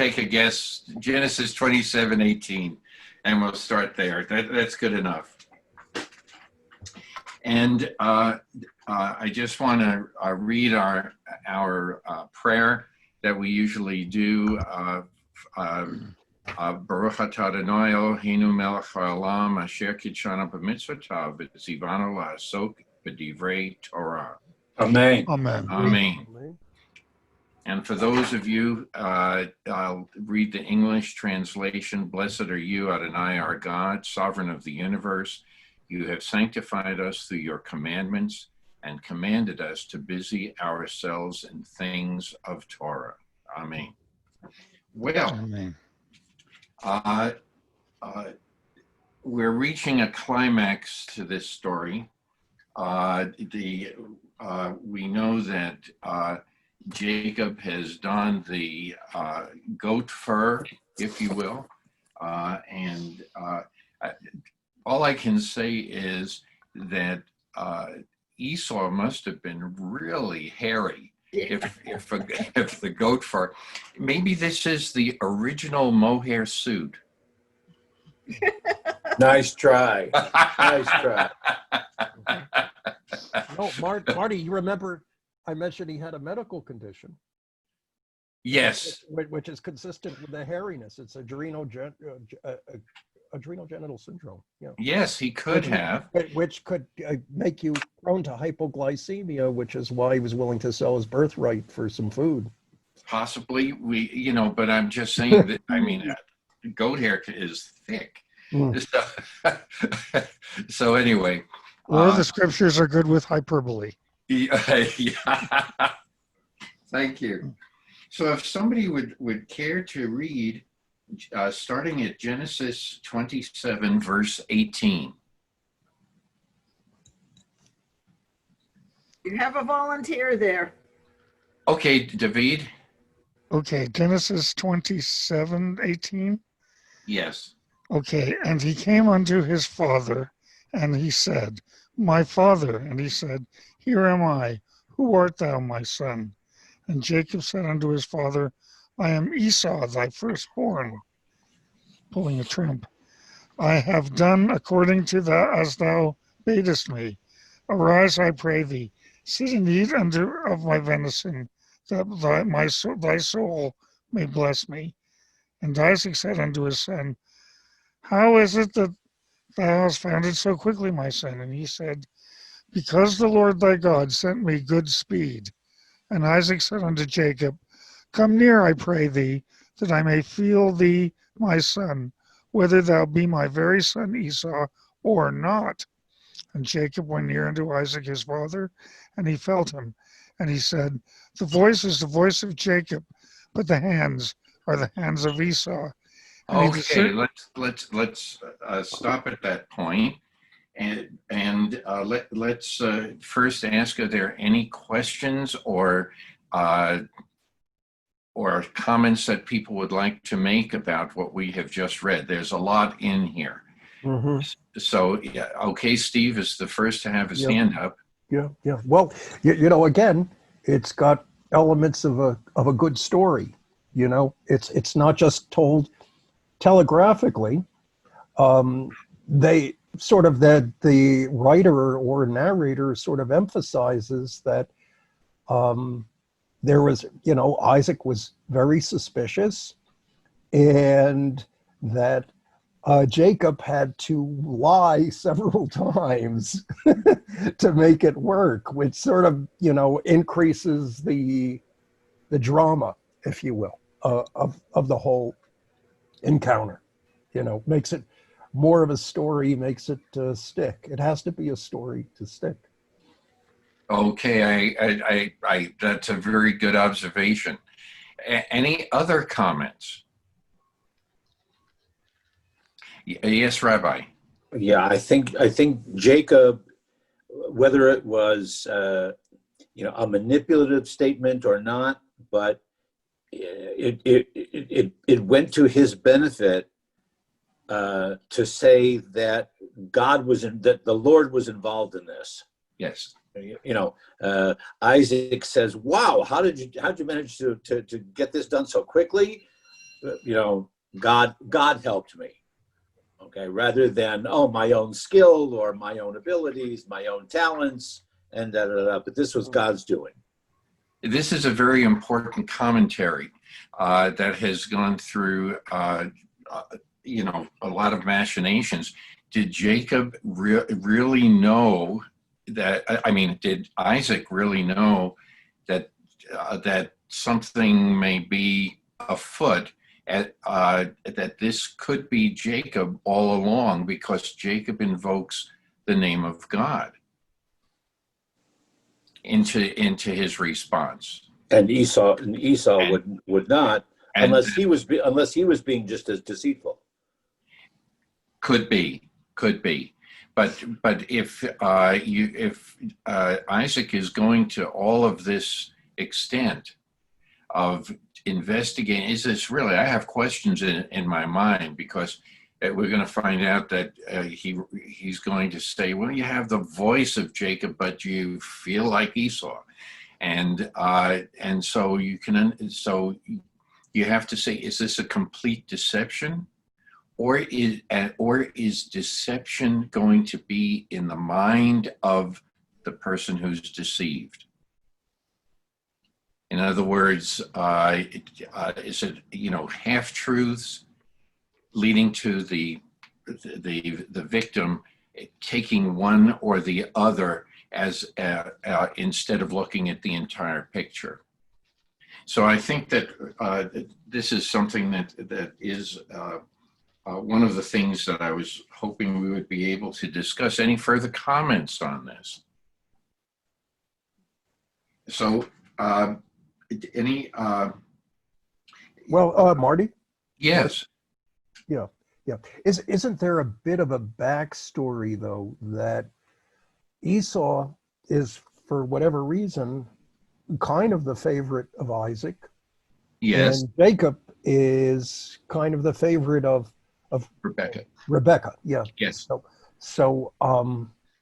take a guess. Genesis 27:18, and we'll start there. That's good enough. And I just want to read our prayer that we usually do. Baruch atah Adonai Eloheinu melech haolam asher kitshanu b'mitzvotav v'tzivanu la'asok b'divrei Torah. Amen. Amen. Amen. And for those of you, I'll read the English translation. Blessed are you, Adonai, our God, sovereign of the universe. You have sanctified us through your commandments and commanded us to busy ourselves in things of Torah. Amen. Well, Amen. We're reaching a climax to this story. We know that Jacob has donned the goat fur, if you will, and all I can say is that Esau must have been really hairy if the goat fur. Maybe this is the original mohair suit. Nice try. Nice try. No, Marty, you remember I mentioned he had a medical condition. Yes. Which is consistent with the hairiness. It's adrenal genital syndrome. Yeah. Yes, he could have. Which could make you prone to hypoglycemia, which is why he was willing to sell his birthright for some food. Possibly, but I'm just saying that, I mean, goat hair is thick. So anyway. Or the scriptures are good with hyperbole. Yeah. Thank you. So if somebody would care to read, starting at Genesis 27, verse 18. You have a volunteer there. Okay, David. Okay, Genesis 27:18. Yes. Okay, and he came unto his father, and he said, My father. And he said, Here am I. Who art thou, my son? And Jacob said unto his father, I am Esau, thy firstborn. Pulling a trump. I have done according to as thou badest me. Arise, I pray thee, sit and eat of my venison, that thy soul may bless me. And Isaac said unto his son, How is it that thou hast found it so quickly, my son? And he said, Because the Lord thy God sent me good speed. And Isaac said unto Jacob, Come near, I pray thee, that I may feel thee, my son, whether thou be my very son Esau or not. And Jacob went near unto Isaac his father, and he felt him. And he said, The voice is the voice of Jacob, but the hands are the hands of Esau. And Okay, let's stop at that point, and let's first ask: are there any questions or comments that people would like to make about what we have just read? There's a lot in here. Mm-hmm. So, yeah, okay, Steve is the first to have his hand up. Yeah. Well, again, it's got elements of a good story. It's not just told telegraphically. They sort of the writer or narrator sort of emphasizes that there was, Isaac was very suspicious, and that Jacob had to lie several times to make it work, which sort of, increases the drama, if you will, of the whole encounter. Makes it more of a story, makes it stick. It has to be a story to stick. Okay, I that's a very good observation. Any other comments? Yes, Rabbi. Yeah, I think Jacob, whether it was a manipulative statement or not, but it went to his benefit to say that that the Lord was involved in this. Yes. Isaac says, "Wow, how'd you manage to get this done so quickly?" God helped me. Okay, rather than, oh, my own skill or my own abilities, my own talents, and da da da. But this was God's doing. This is a very important commentary that has gone through, a lot of machinations. Did Jacob really know that? I mean, did Isaac really know that that something may be afoot? That this could be Jacob all along, because Jacob invokes the name of God into his response, And Esau would not, and unless he was being just as deceitful. could be, but if Isaac is going to all of this extent of investigating, is this really? I have questions in my mind, because we're going to find out that he's going to say, well, you have the voice of Jacob, but you feel like Esau, and so you have to say, is this a complete deception, or is deception going to be in the mind of the person who's deceived? In other words, is it half truths leading to the victim taking one or the other as instead of looking at the entire picture? So I think that this is something that is one of the things that I was hoping we would be able to discuss. Any further comments on this? So any Marty? yes. Yeah, yeah. Isn't there a bit of a backstory, though, that Esau is, for whatever reason, kind of the favorite of Isaac, Yes, and Jacob is kind of the favorite of Rebecca. Rebecca? Yeah. Yes. So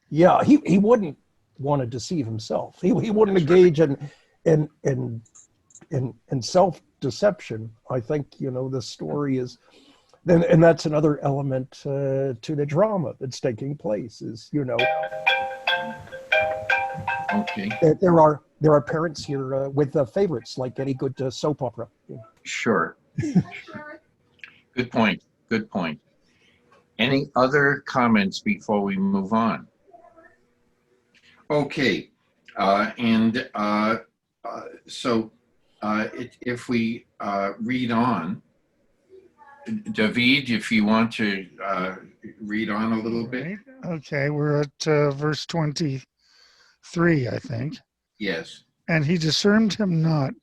yeah, he wouldn't want to deceive himself. He wouldn't That's engage in self-deception. I think, the story is, and that's another element to the drama that's taking place, is, Okay. there are parents here with favorites, like any good soap opera. Sure. Good point. Good point. Any other comments before we move on? Okay. So if we read on, David, if you want to read on a little bit. Right. Okay, we're at verse 23, I think. Yes. And he discerned him not,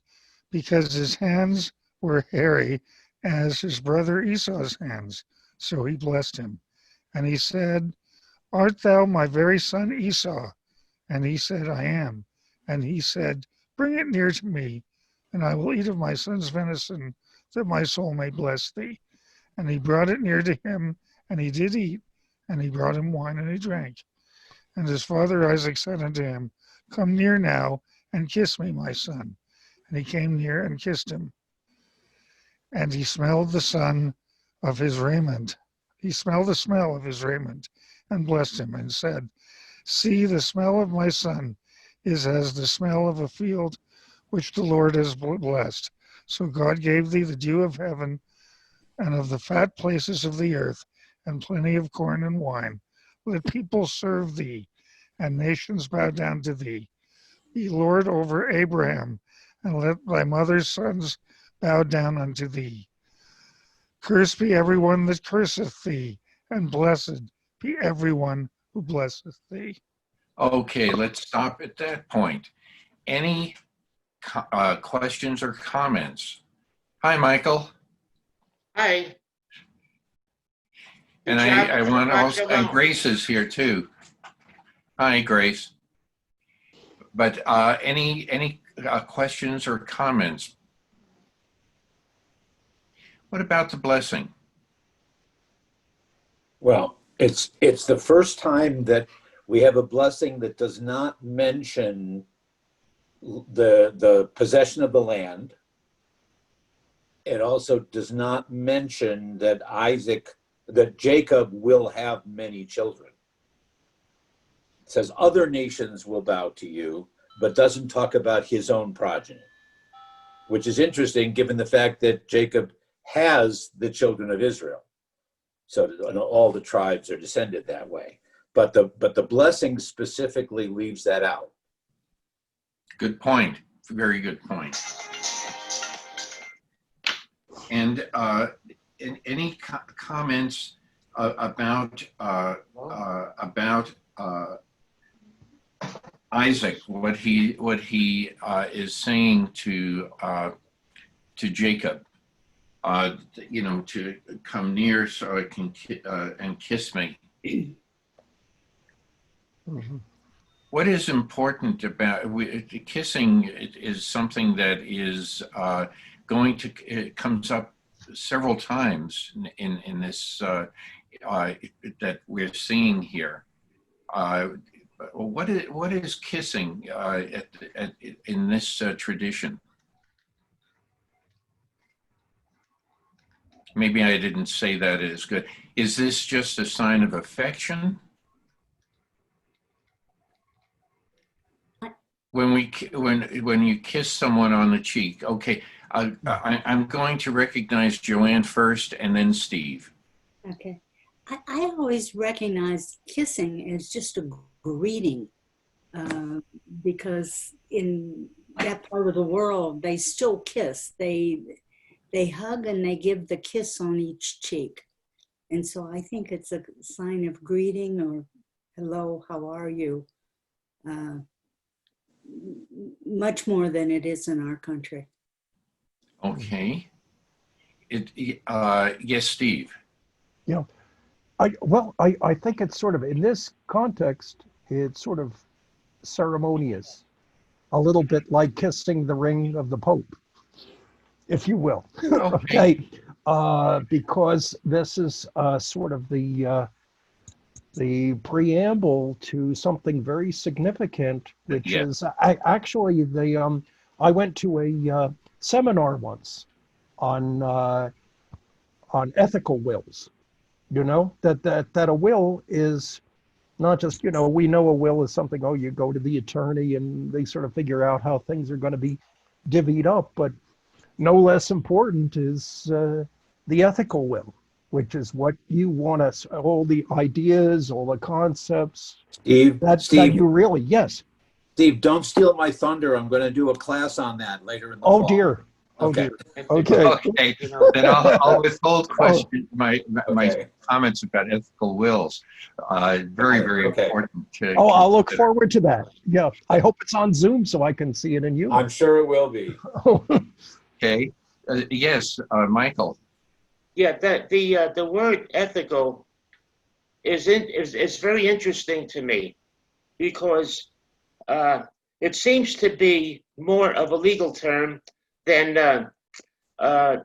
because his hands were hairy as his brother Esau's hands. So he blessed him. And he said, Art thou my very son Esau? And he said, I am. And he said, Bring it near to me, and I will eat of my son's venison, that my soul may bless thee. And he brought it near to him, and he did eat. And he brought him wine, and he drank. And his father Isaac said unto him, Come near now, and kiss me, my son. And he came near and kissed him. And he smelled the son of his raiment. He smelled the smell of his raiment, and blessed him, and said, See, the smell of my son is as the smell of a field which the Lord has blessed. So God gave thee the dew of heaven, and of the fat places of the earth, and plenty of corn and wine. Let people serve thee, and nations bow down to thee. Be Lord over Abraham, and let thy mother's sons bow down unto thee. Cursed be everyone that curseth thee, and blessed be everyone who blesseth thee. Okay, let's stop at that point. Any questions or comments? Hi, Michael. Hi. And I want to also, and Grace is here too. Hi, Grace. But any questions or comments? What about the blessing? Well, it's the first time that we have a blessing that does not mention the possession of the land, it also does not mention that Jacob will have many children. It says other nations will bow to you, but doesn't talk about his own progeny, which is interesting given the fact that Jacob has the children of Israel. So all the tribes are descended that way. But the blessing specifically leaves that out. Good point. Very good point. And any comments about Isaac? What he is saying to Jacob? To come near so I can and kiss me. Mhm. What is important about kissing is something that is it comes up several times in this that we're seeing here. What is kissing in this tradition? Maybe I didn't say that as good. Is this just a sign of affection? When you kiss someone on the cheek, okay, I'm going to recognize Joanne first and then Steve. Okay. I always recognize kissing as just a greeting because in that part of the world, they still kiss. They hug and they give the kiss on each cheek. And so I think it's a sign of greeting or hello, how are you? Much more than it is in our country. Okay. Yes, Steve. Yeah. I think it's sort of, in this context, it's sort of ceremonious, a little bit like kissing the ring of the Pope, if you will. Okay. Because this is sort of the preamble to something very significant, which Yeah. is actually I went to a seminar once on ethical wills. That a will is not just, we know a will is something, you go to the attorney and they sort of figure out how things are going to be divvied up, but no less important is the ethical will, which is what you want us, all the ideas, all the concepts that you really, yes. Steve, don't steal my thunder. I'm going to do a class on that later in the Oh fall. dear. Oh Okay. dear. Okay. Okay. Then I'll withhold my Okay. comments about ethical wills. Very Okay. important. I'll look consider. forward to that. Yeah. I hope it's on Zoom so I can see it in you. I'm sure it will be. Okay. Yes, Michael. Yeah, the word ethical is very interesting to me because it seems to be more of a legal term than how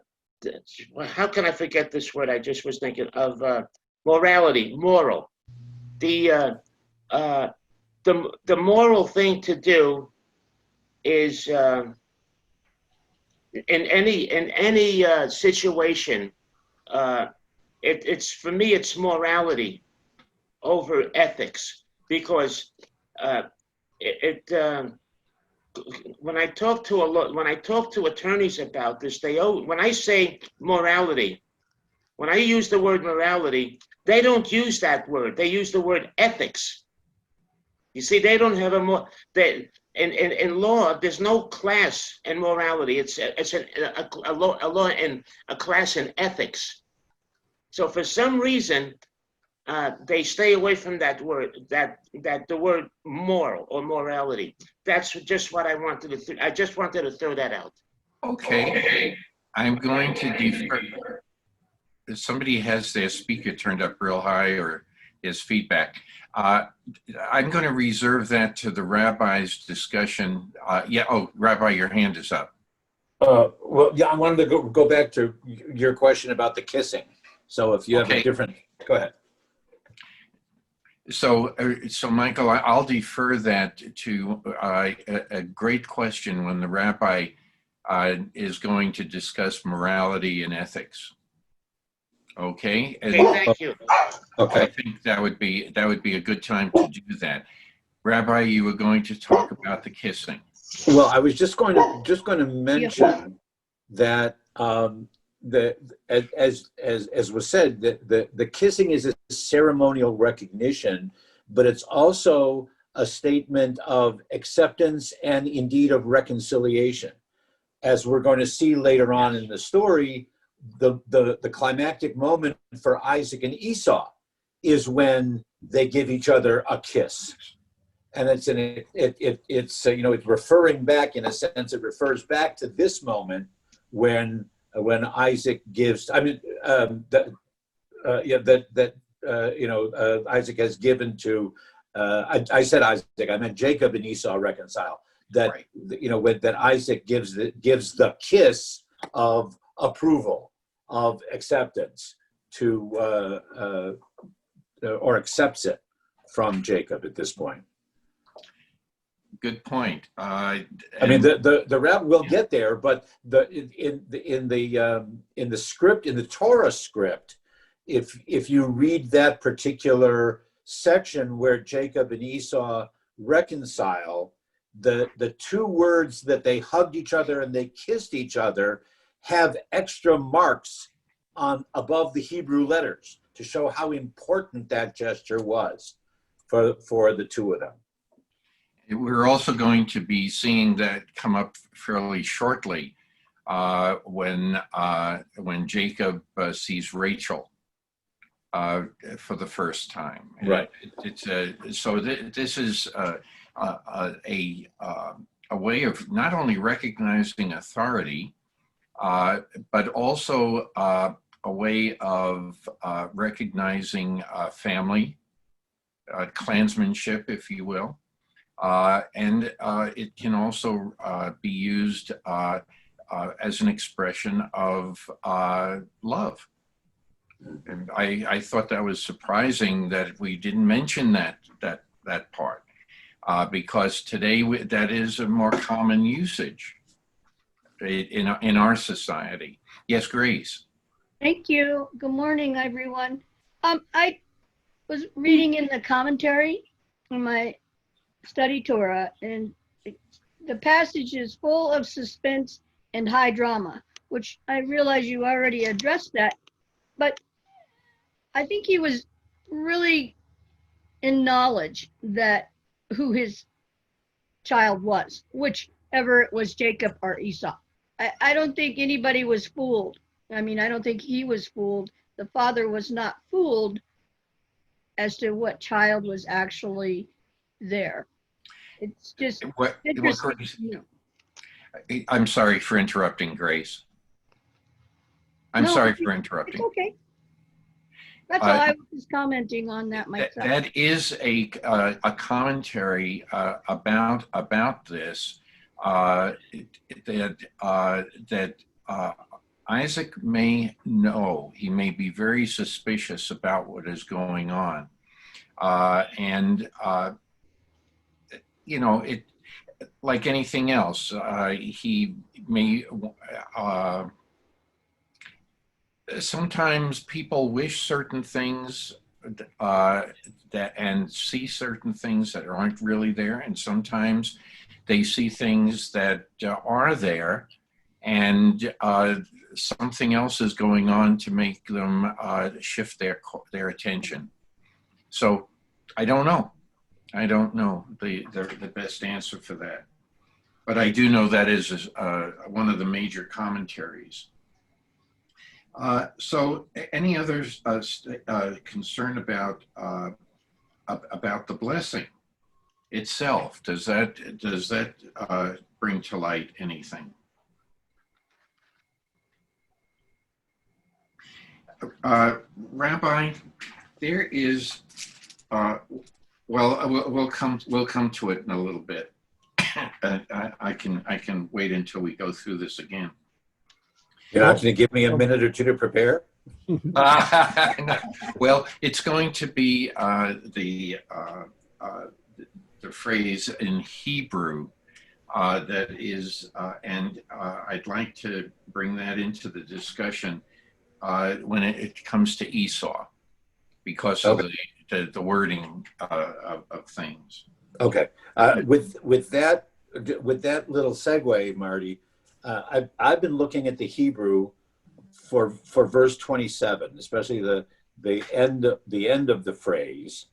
can I forget this word? I just was thinking of morality, moral. The moral thing to do is in any situation. It's for me, it's morality over ethics because when I talk to attorneys about this, when I say morality, when I use the word morality, they don't use that word. They use the word ethics. You see, they don't have in law. There's no class in morality. It's a law in a class in ethics. So for some reason, they stay away from that word, the word moral or morality. That's just what I wanted to. I just wanted to throw that out. Okay. I'm going to defer. If somebody has their speaker turned up real high or his feedback, I'm going to reserve that to the rabbi's discussion. Rabbi, your hand is up. Well, yeah, I wanted to go back to your question about the kissing. So if you have a different, go ahead. So Michael, I'll defer that to a great question when the rabbi is going to discuss morality and ethics. Okay, and Okay, thank you. I Okay. think that would be a good time to do that. Rabbi, you were going to talk about the kissing. Well, I was just going to mention that as was said, the kissing is a ceremonial recognition, but it's also a statement of acceptance and indeed of reconciliation. As we're going to see later on in the story, the climactic moment for Isaac and Esau is when they give each other a kiss. And it's it's referring back, in a sense, it refers back to this moment when Isaac gives. I mean, Isaac has given to. I said Isaac. I meant Jacob and Esau reconcile. That Right. That Isaac gives the kiss of approval, of acceptance to or accepts it from Jacob at this point. Good point. I mean, the rab will get there, but in the script, in the Torah script, if you read that particular section where Jacob and Esau reconcile, the two words that they hugged each other and they kissed each other have extra marks on above the Hebrew letters to show how important that gesture was for the two of them. We're also going to be seeing that come up fairly shortly when Jacob sees Rachel for the first time. Right. This is a way of not only recognizing authority, but also a way of recognizing family, clansmanship, if you will. And it can also be used as an expression of love. And I thought that was surprising that we didn't mention that part, because today that is a more common usage in our society. Yes, Grace. Thank you. Good morning, everyone. I was reading in the commentary in my study Torah, and the passage is full of suspense and high drama, which I realize you already addressed that, but I think he was really in knowledge that who his child was, whichever it was, Jacob or Esau. I don't think anybody was fooled. I mean, I don't think he was fooled. The father was not fooled as to what child was actually there. It's just interesting. I'm sorry for interrupting, Grace. I'm No, sorry for interrupting. It's okay. That's all. I was just commenting on that myself. That is a commentary about this, that Isaac may know. He may be very suspicious about what is going on, and it, like anything else, he may. Sometimes people wish certain things and see certain things that aren't really there, and sometimes they see things that are there, and something else is going on to make them shift their attention. So I don't know the best answer for that, but I do know that is one of the major commentaries. So any other concern about the blessing itself? Does that bring to light anything? Rabbi, there is we'll come to it in a little bit. I can wait until we go through this again. You're not going to give me a minute or two to prepare? Well, it's going to be the phrase in Hebrew that is, and I'd like to bring that into the discussion when it comes to Esau, because of the wording of things. Okay. With that little segue, Marty, I've been looking at the Hebrew for verse 27, especially the end of the phrase.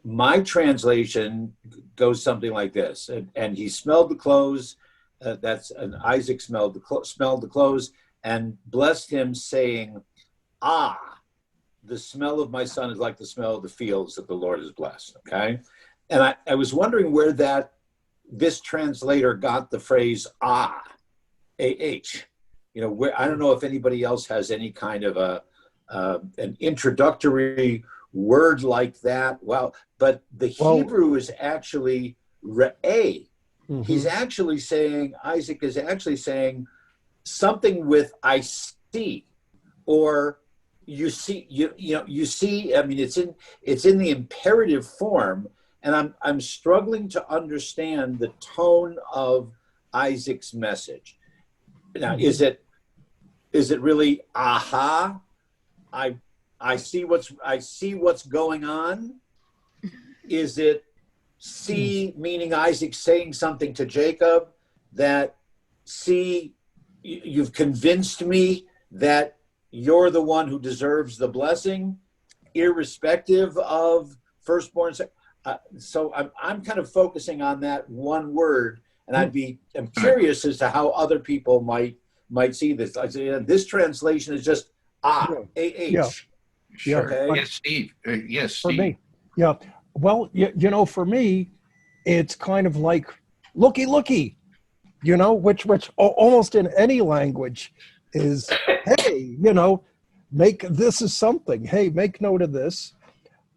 My translation goes something like this: and he smelled the clothes. Isaac smelled the clothes and blessed him, saying, "Ah, the smell of my son is like the smell of the fields that the Lord has blessed." Okay, and I was wondering where this translator got the phrase "ah," A-H. You know, where, I don't know if anybody else has any kind of an introductory word like that. Well, but the Hebrew is actually re'eh. Mhm. He's actually saying, Isaac is actually saying something with "I see," or "you see." You see. I mean, it's in the imperative form, and I'm struggling to understand the tone of Isaac's message. Now, is it really aha? I see what's going on? Is it see, meaning Isaac saying something to Jacob that, see, you've convinced me that you're the one who deserves the blessing, irrespective of firstborn? So I'm kind of focusing on that one word, and I'm curious as to how other people might see this. I say this translation is just A-H. Yeah. Sure. Okay. Yes, Steve. Yes, For Steve. me, yeah. Well, for me, it's kind of like looky, which almost in any language is, hey, make this is something. Hey, make note of this.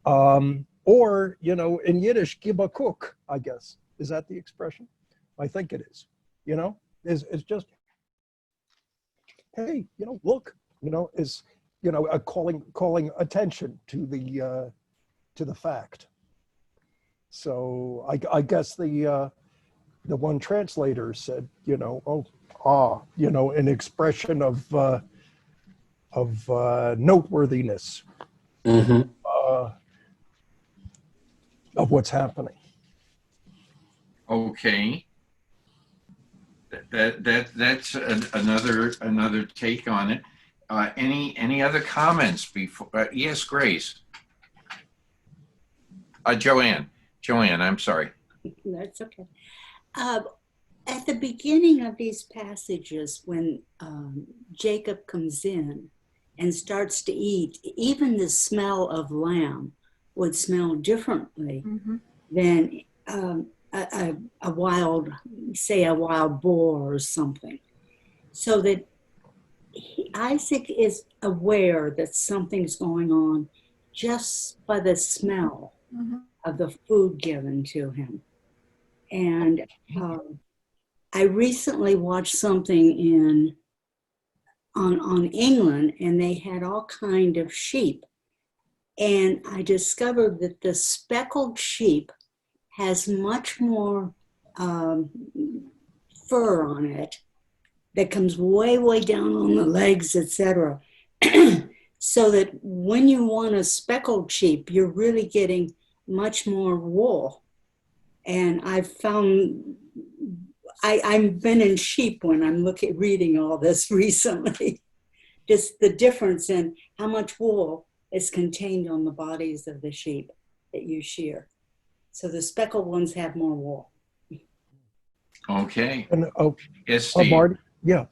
Or, in Yiddish, gib a cook, I guess. Is that the expression? I think it is. It's just, hey, look, is, calling attention to the fact. So I guess the one translator said, an expression of noteworthiness. Mm-hmm. Of what's happening. Okay. That's another take on it. Any other comments before? Yes, Grace. Joanne, I'm sorry. That's okay. At the beginning of these passages, when Jacob comes in and starts to eat, even the smell of lamb would smell differently than a wild boar or something. So that Isaac is aware that something's going on just by the smell of the food given to him. And I recently watched something on England, and they had all kind of sheep. And I discovered that the speckled sheep has much more fur on it that comes way, way down on the legs, etc. So that when you want a speckled sheep, you're really getting much more wool. And I've found, I've been in sheep when I'm reading all this recently. Just the difference in how much wool is contained on the bodies of the sheep that you shear. So the speckled ones have more wool. Okay. And Yes, Steve. Marty, yeah.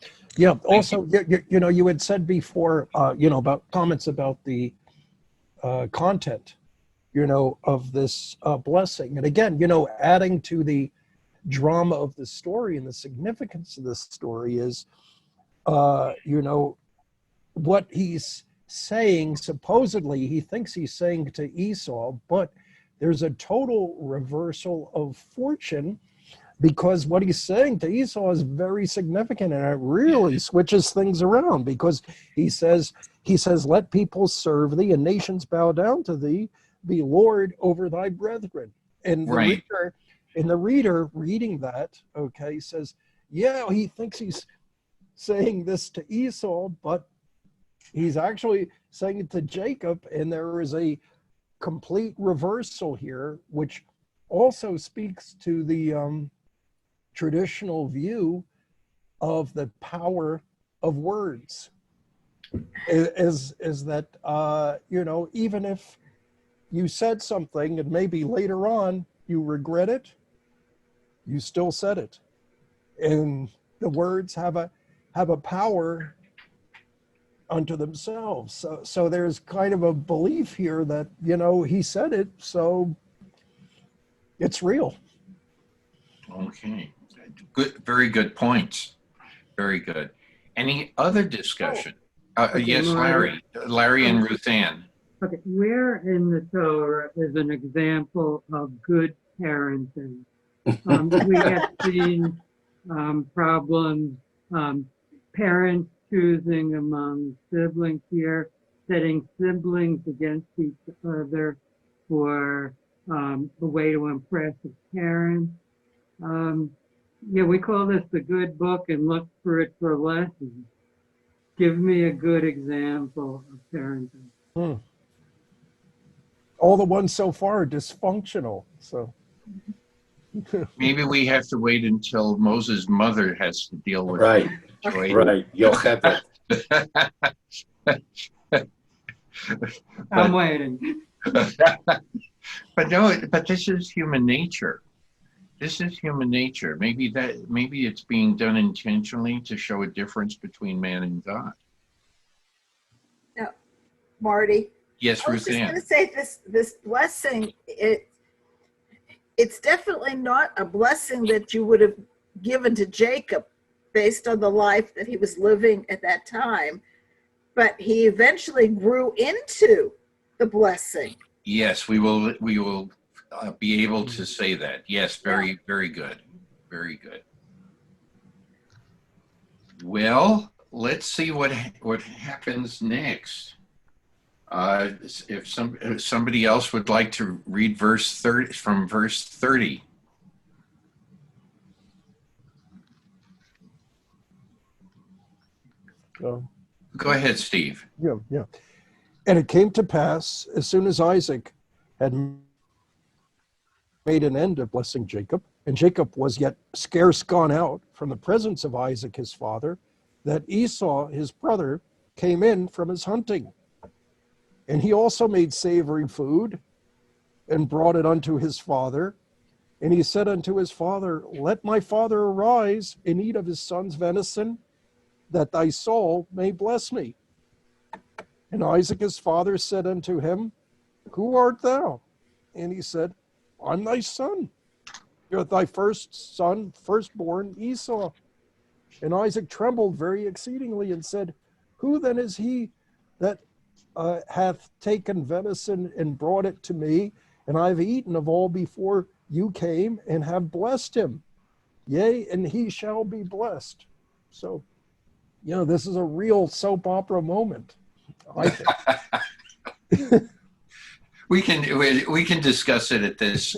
Also, you had said before, about comments about the content, of this blessing, and again, adding to the drama of the story and the significance of this story is, what he's saying. Supposedly, he thinks he's saying to Esau, but there's a total reversal of fortune, because what he's saying to Esau is very significant, and it really switches things around, because he says, let people serve thee and nations bow down to thee, be Lord over thy brethren. And the reader And the reader reading that, okay, says, yeah, he thinks he's saying this to Esau, but he's actually saying it to Jacob. And there is a complete reversal here, which also speaks to the traditional view of the power of words. Is that, even if you said something and maybe later on you regret it, you still said it. And the words have a power unto themselves. So there's kind of a belief here that, he said it, so it's real. Okay. Good. Very good points. Very good. Any other discussion? Okay, Yes, Maria. Larry and Ruth Ann. Okay, where in the Torah is an example of good parenting? We have seen problems, parents choosing among siblings here, setting siblings against each other for a way to impress a parent. We call this the good book and look for it for lessons. Give me a good example of parenting. All the ones so far are dysfunctional. So Maybe we have to wait until Moses' mother has to deal with Right. the situation. Right. Yocheved. I'm waiting. But no, but this is human nature. This is human nature. Maybe it's being done intentionally to show a difference between man and God. Now, Marty, Yes, I was Ruth just going Ann. to say this blessing, it's definitely not a blessing that you would have given to Jacob based on the life that he was living at that time, but he eventually grew into the blessing. Yes, we will be able to say that. Yes, very, very good. Very good. Well, let's see what happens next. If somebody else would like to read verse 30 from verse 30. Go ahead, Steve. Yeah. And it came to pass, as soon as Isaac had made an end of blessing Jacob, and Jacob was yet scarce gone out from the presence of Isaac his father, that Esau his brother came in from his hunting. And he also made savory food and brought it unto his father. And he said unto his father, let my father arise and eat of his son's venison, that thy soul may bless me. And Isaac his father said unto him, who art thou? And he said, I'm thy son. You're thy first son, firstborn Esau. And Isaac trembled very exceedingly and said, who then is he that hath taken venison and brought it to me? And I've eaten of all before you came and have blessed him. Yea, and he shall be blessed. So, this is a real soap opera moment, I think. We can discuss it at this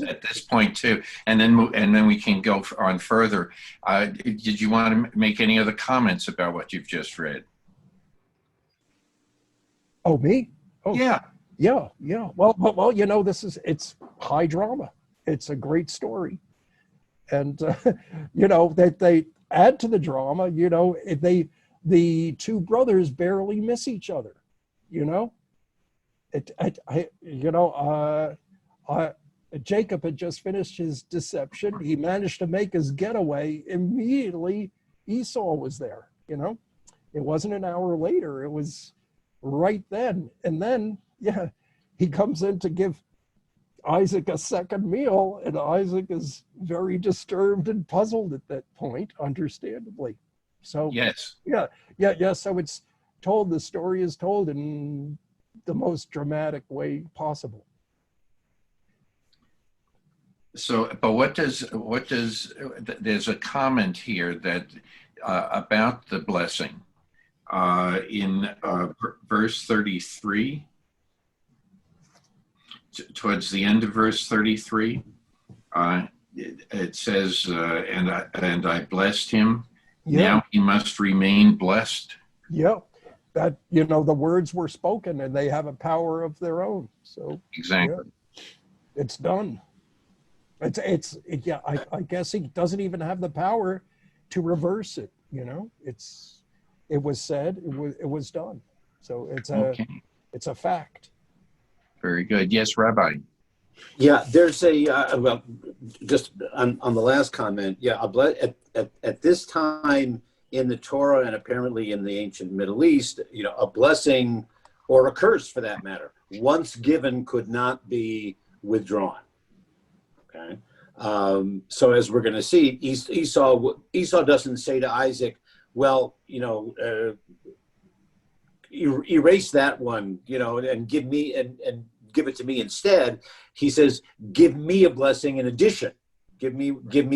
point too, and then we can go on further. Did you want to make any other comments about what you've just read? Oh, me? Oh, yeah. Well, it's high drama. It's a great story, and that they add to the drama. The two brothers barely miss each other. Jacob had just finished his deception. He managed to make his getaway. Immediately, Esau was there. It wasn't an hour later. It was right then. And then, he comes in to give Isaac a second meal, and Isaac is very disturbed and puzzled at that point, understandably. So yes. So it's told. The story is told in the most dramatic way possible. So, but there's a comment here that about the blessing in verse 33, towards the end of verse 33. it says, and I blessed him. Yeah. Now he must remain blessed. Yeah. That, the words were spoken and they have a power of their own. So Exactly. yeah, it's done. I guess he doesn't even have the power to reverse it. It was said, it was done. So Okay. it's a fact. Very good. Yes, Rabbi. Yeah, there's well, just on the last comment. Yeah, at this time in the Torah and apparently in the ancient Middle East, a blessing or a curse for that matter, once given could not be withdrawn. Okay. So as we're going to see, Esau doesn't say to Isaac, well, erase that one, and give me and give it to me instead. He says, give me a blessing in addition. Give me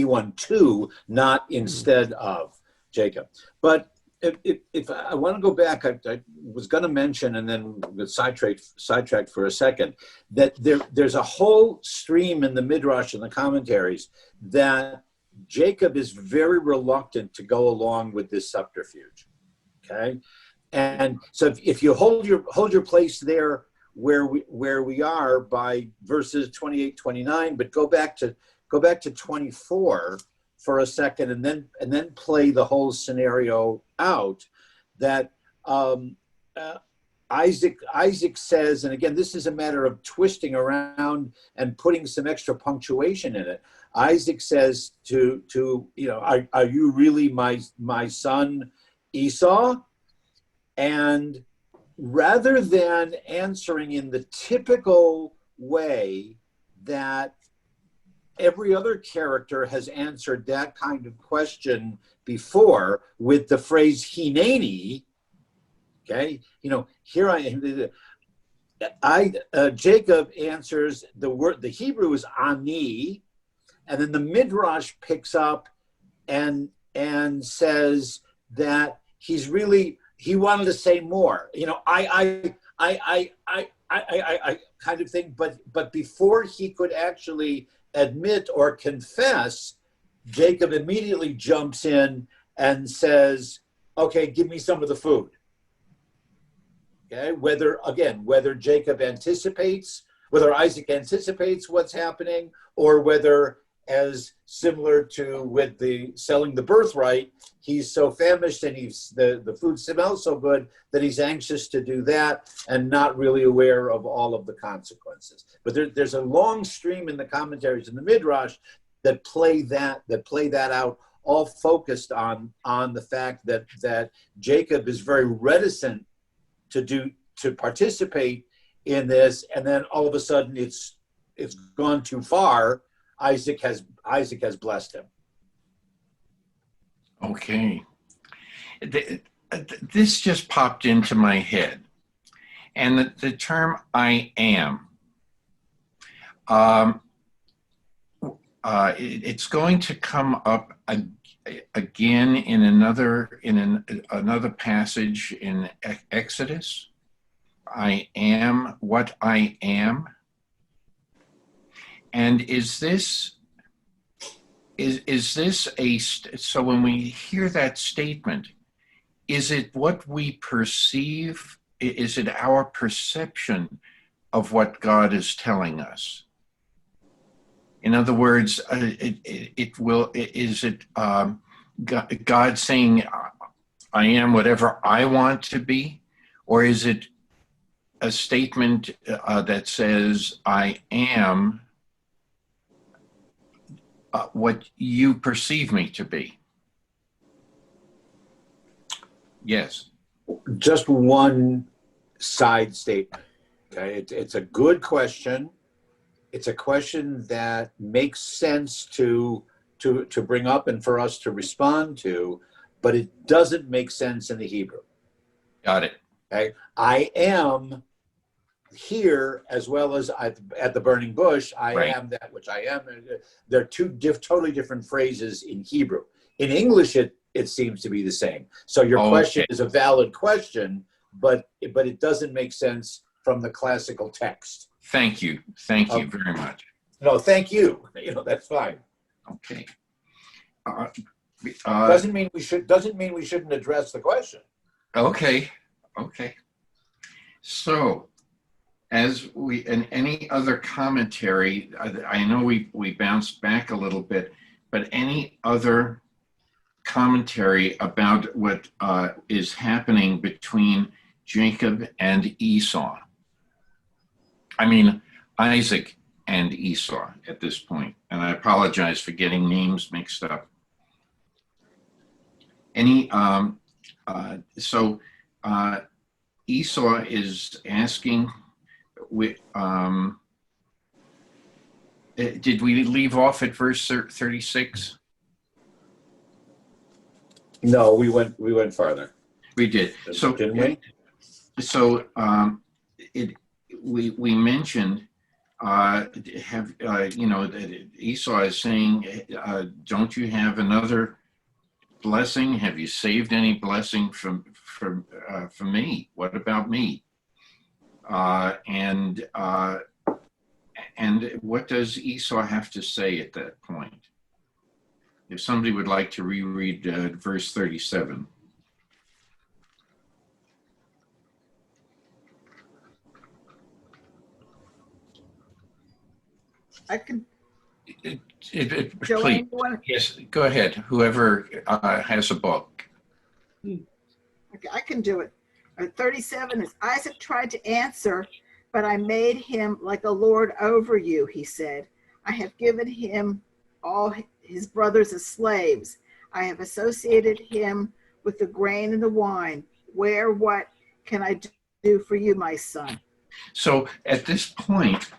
one too, not instead of Jacob. But if I want to go back, I was going to mention, and then get sidetracked for a second, that there's a whole stream in the Midrash and the commentaries that Jacob is very reluctant to go along with this subterfuge. Okay, and so if you hold your place there where we are by verses 28, 29, but go back to 24 for a second, and then play the whole scenario out. That Isaac says, and again, this is a matter of twisting around and putting some extra punctuation in it. Isaac says to are you really my son Esau? And rather than answering in the typical way that every other character has answered that kind of question before with the phrase hineni, okay, here I am. Jacob answers the Hebrew is ani, and then the Midrash picks up and says that he wanted to say more. I kind of thing, but before he could actually admit or confess, Jacob immediately jumps in and says, okay, give me some of the food. Okay, whether Isaac anticipates what's happening, or whether, as similar to with the selling the birthright, he's so famished and the food smells so good that he's anxious to do that and not really aware of all of the consequences. But there's a long stream in the commentaries in the Midrash that play that out, all focused on the fact that Jacob is very reticent to participate in this, and then all of a sudden it's gone too far. Isaac has blessed him. Okay. This just popped into my head. And the term I am, it's going to come up again in another passage in Exodus. I am what I am. And is this so when we hear that statement, is it what we perceive? Is it our perception of what God is telling us? In other words, is it God saying, I am whatever I want to be? Or is it a statement that says, I am what you perceive me to be? Yes. Just one side statement. Okay, it's a good question. It's a question that makes sense to bring up and for us to respond to, but it doesn't make sense in the Hebrew. Got it. Okay, I am here as well as at the burning bush. I Right. am that which I am. They're two totally different phrases in Hebrew. In English, it seems to be the same. So your question is a valid question, but it doesn't make sense from the classical text. Thank you very much. No, thank you. That's fine. Okay. Doesn't mean we shouldn't address the question. Okay. Okay. So, as we, in any other commentary, I know we bounced back a little bit, but any other commentary about what is happening between Jacob and Esau? I mean, Isaac and Esau at this point, and I apologize for getting names mixed up. Esau is asking, did we leave off at verse 36? No, we went farther. We did. So didn't we? So we mentioned that Esau is saying, don't you have another blessing? Have you saved any blessing from me? What about me? And what does Esau have to say at that point? If somebody would like to reread verse 37. I can. Please, yes, go ahead. Whoever has a book. Okay, I can do it. 37 is, Isaac tried to answer, but I made him like a lord over you, he said. I have given him all his brothers as slaves. I have associated him with the grain and the wine. What can I do for you, my son? So at this point,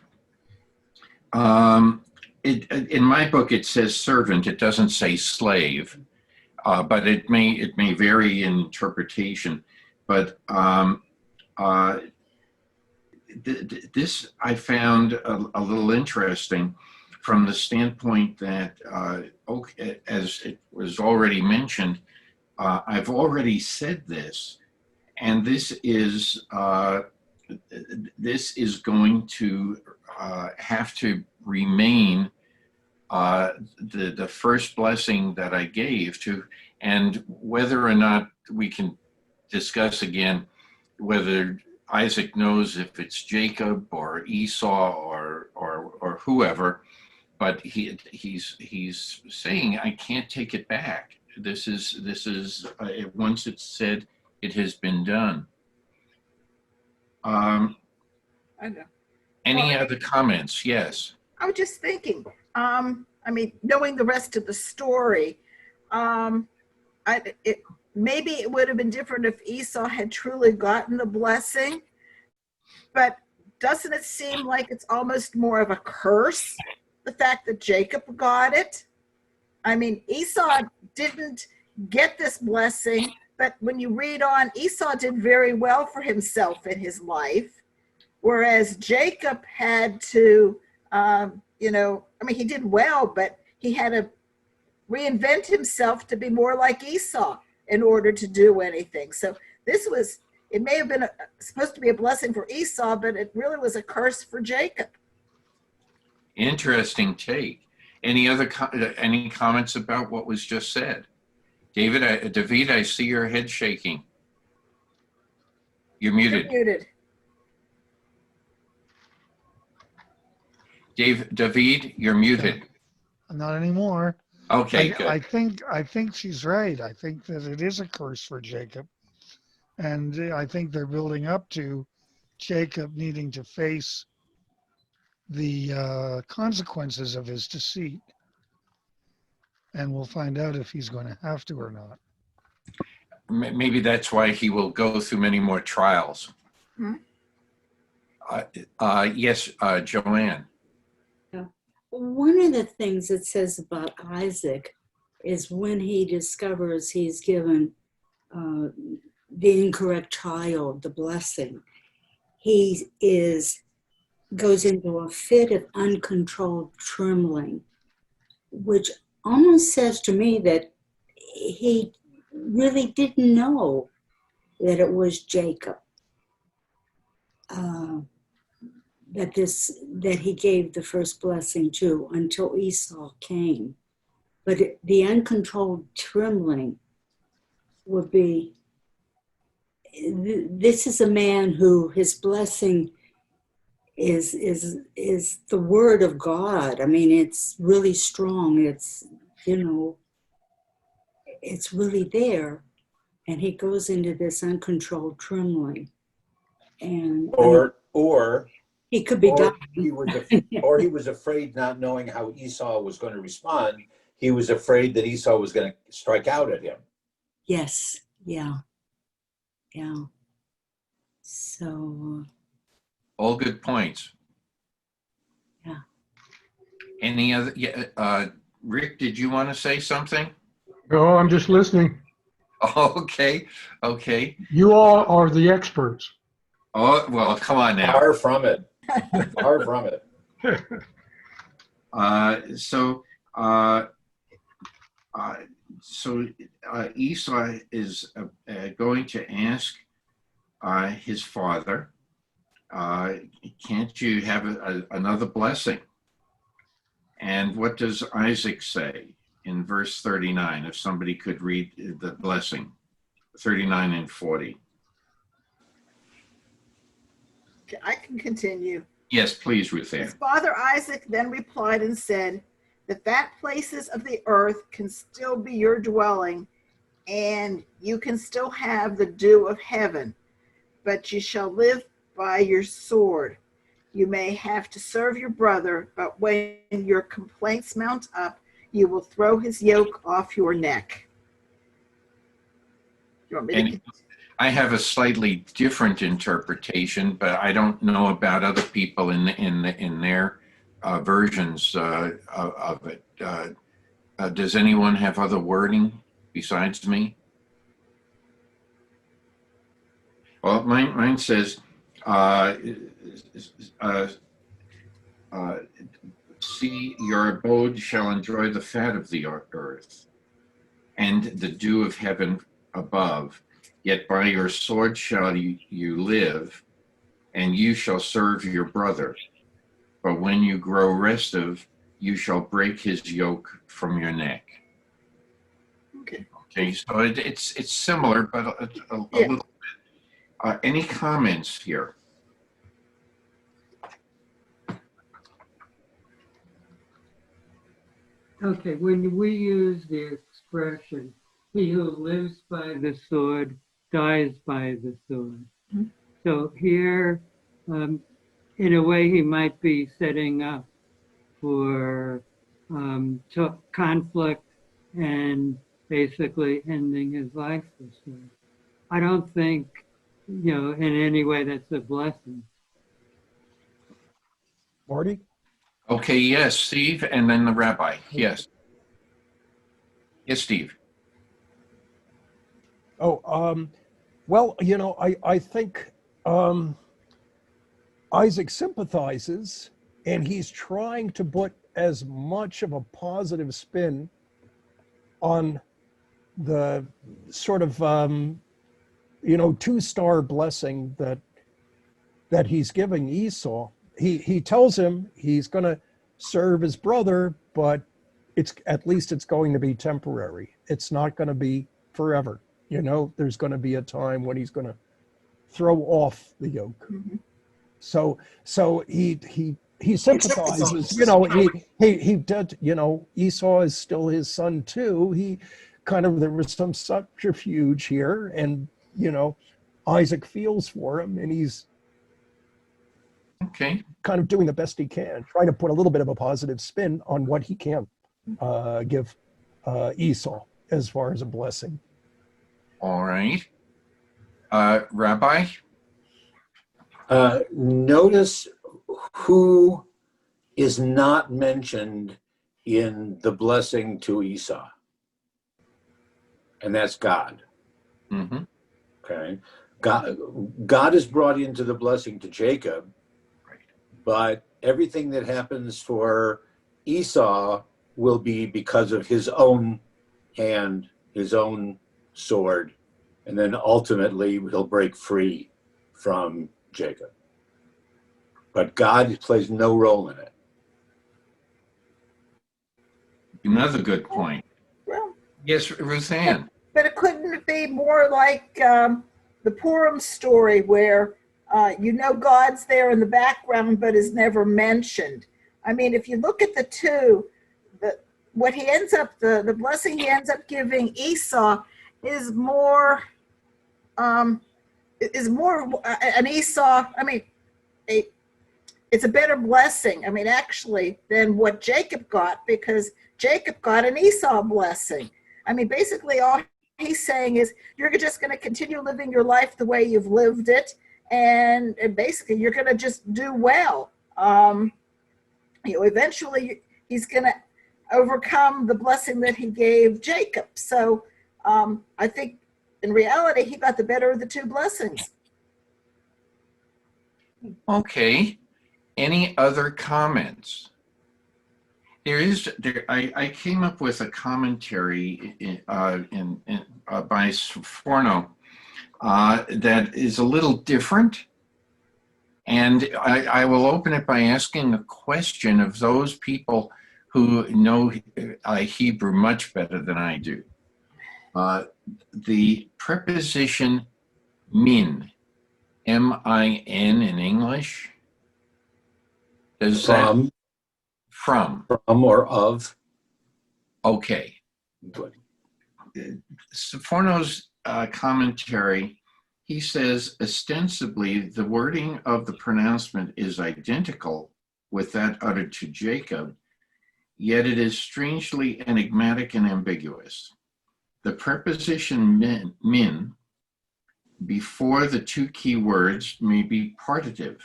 in my book, it says servant. It doesn't say slave, but it may vary in interpretation. But this I found a little interesting from the standpoint that, as it was already mentioned, I've already said this, and this is going to have to remain the first blessing that I gave to, and whether or not we can discuss again whether Isaac knows if it's Jacob or Esau or whoever, but he's saying, I can't take it back. This is once it's said, it has been done. I know. Any other comments? Yes. I was just thinking, I mean, knowing the rest of the story, maybe it would have been different if Esau had truly gotten the blessing, but doesn't it seem like it's almost more of a curse, the fact that Jacob got it? I mean, Esau didn't get this blessing, but when you read on, Esau did very well for himself in his life, whereas Jacob had to, he did well, but he had to reinvent himself to be more like Esau in order to do anything. So it may have been supposed to be a blessing for Esau, but it really was a curse for Jacob. Interesting take. Any comments about what was just said? David, I see your head shaking. You're muted. You're muted. David, you're muted. Not anymore. Okay, good. I think she's right. I think that it is a curse for Jacob. And I think they're building up to Jacob needing to face the consequences of his deceit. And we'll find out if he's going to have to or not. Maybe that's why he will go through many more trials. Hmm? Yes, Joanne. One of the things it says about Isaac is when he discovers he's given the incorrect child the blessing, he goes into a fit of uncontrolled trembling, which almost says to me that he really didn't know that it was Jacob that he gave the first blessing to until Esau came. But the uncontrolled trembling would be, this is a man who his blessing is the word of God. I mean, it's really strong. It's, it's really there. And he goes into this uncontrolled trembling. And Or he could be dying. he was afraid, not knowing how Esau was going to respond. He was afraid that Esau was going to strike out at him. Yes. Yeah. Yeah. So. All good points. Yeah. Any other? Yeah, Rick, did you want to say something? Oh, I'm just listening. Okay. Okay. You all are the experts. Oh, well, come on now. Far from it. Far from it. Esau is going to ask his father, can't you have another blessing? And what does Isaac say in verse 39? If somebody could read the blessing, 39 and 40. I can continue. Yes, please, Ruth Ann. His father Isaac then replied and said, the fat places of the earth can still be your dwelling, and you can still have the dew of heaven, but you shall live by your sword. You may have to serve your brother, but when your complaints mount up, you will throw his yoke off your neck. You want me to? I have a slightly different interpretation, but I don't know about other people in their versions of it. Does anyone have other wording besides me? Well, mine says, see, your abode shall enjoy the fat of the earth and the dew of heaven above. Yet by your sword shall you live, and you shall serve your brother. But when you grow restive, you shall break his yoke from your neck. Okay. Okay, so it's similar, but a little bit. Any comments here? Okay, when we use the expression, he who lives by the sword dies by the sword. Mm-hmm. So here, in a way, he might be setting up for conflict and basically ending his life this way. I don't think, in any way that's a blessing. Marty? Okay, yes, Steve, and then the rabbi. Yes. Yes, Steve. Oh, well, I think Isaac sympathizes, and he's trying to put as much of a positive spin on the sort of, two-star blessing that he's giving Esau. He tells him he's going to serve his brother, but at least it's going to be temporary. It's not going to be forever. There's going to be a time when he's going to throw off the yoke. Mm-hmm. So he sympathizes. He did. Esau is still his son too. There was some subterfuge here, and Isaac feels for him, and he's Okay. kind of doing the best he can, trying to put a little bit of a positive spin on what he can give Esau as far as a blessing. All right. Rabbi? Notice who is not mentioned in the blessing to Esau, and that's God. Mm-hmm. Okay, God is brought into the blessing to Jacob, but everything that happens for Esau will be because of his own hand, his own sword, and then ultimately he'll break free from Jacob. But God plays no role in it. Another good point. Well, Yes, Ruth Ann. but it couldn't be more like the Purim story where God's there in the background but is never mentioned. I mean, if you look at the two, what he ends up, the blessing he ends up giving Esau is more an Esau. I mean, it's a better blessing. I mean, actually, than what Jacob got, because Jacob got an Esau blessing. I mean, basically, all he's saying is you're just going to continue living your life the way you've lived it, and basically, you're going to just do well. Eventually, he's going to overcome the blessing that he gave Jacob. So, I think in reality, he got the better of the two blessings. Okay. Any other comments? I came up with a commentary by Sforno that is a little different. And I will open it by asking a question of those people who know Hebrew much better than I do. The preposition min, M-I-N in English, does that from or of? Okay. Sforno's commentary, he says, ostensibly, the wording of the pronouncement is identical with that uttered to Jacob, yet it is strangely enigmatic and ambiguous. The preposition min before the two key words may be partitive.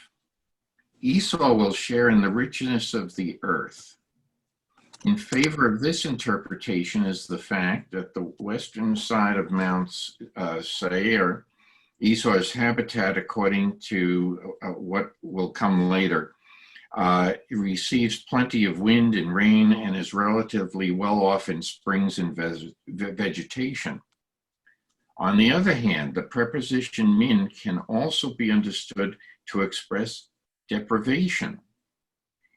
Esau will share in the richness of the earth. In favor of this interpretation is the fact that the western side of Mount Seir, Esau's habitat, according to what will come later, receives plenty of wind and rain and is relatively well off in springs and vegetation. On the other hand, the preposition min can also be understood to express deprivation.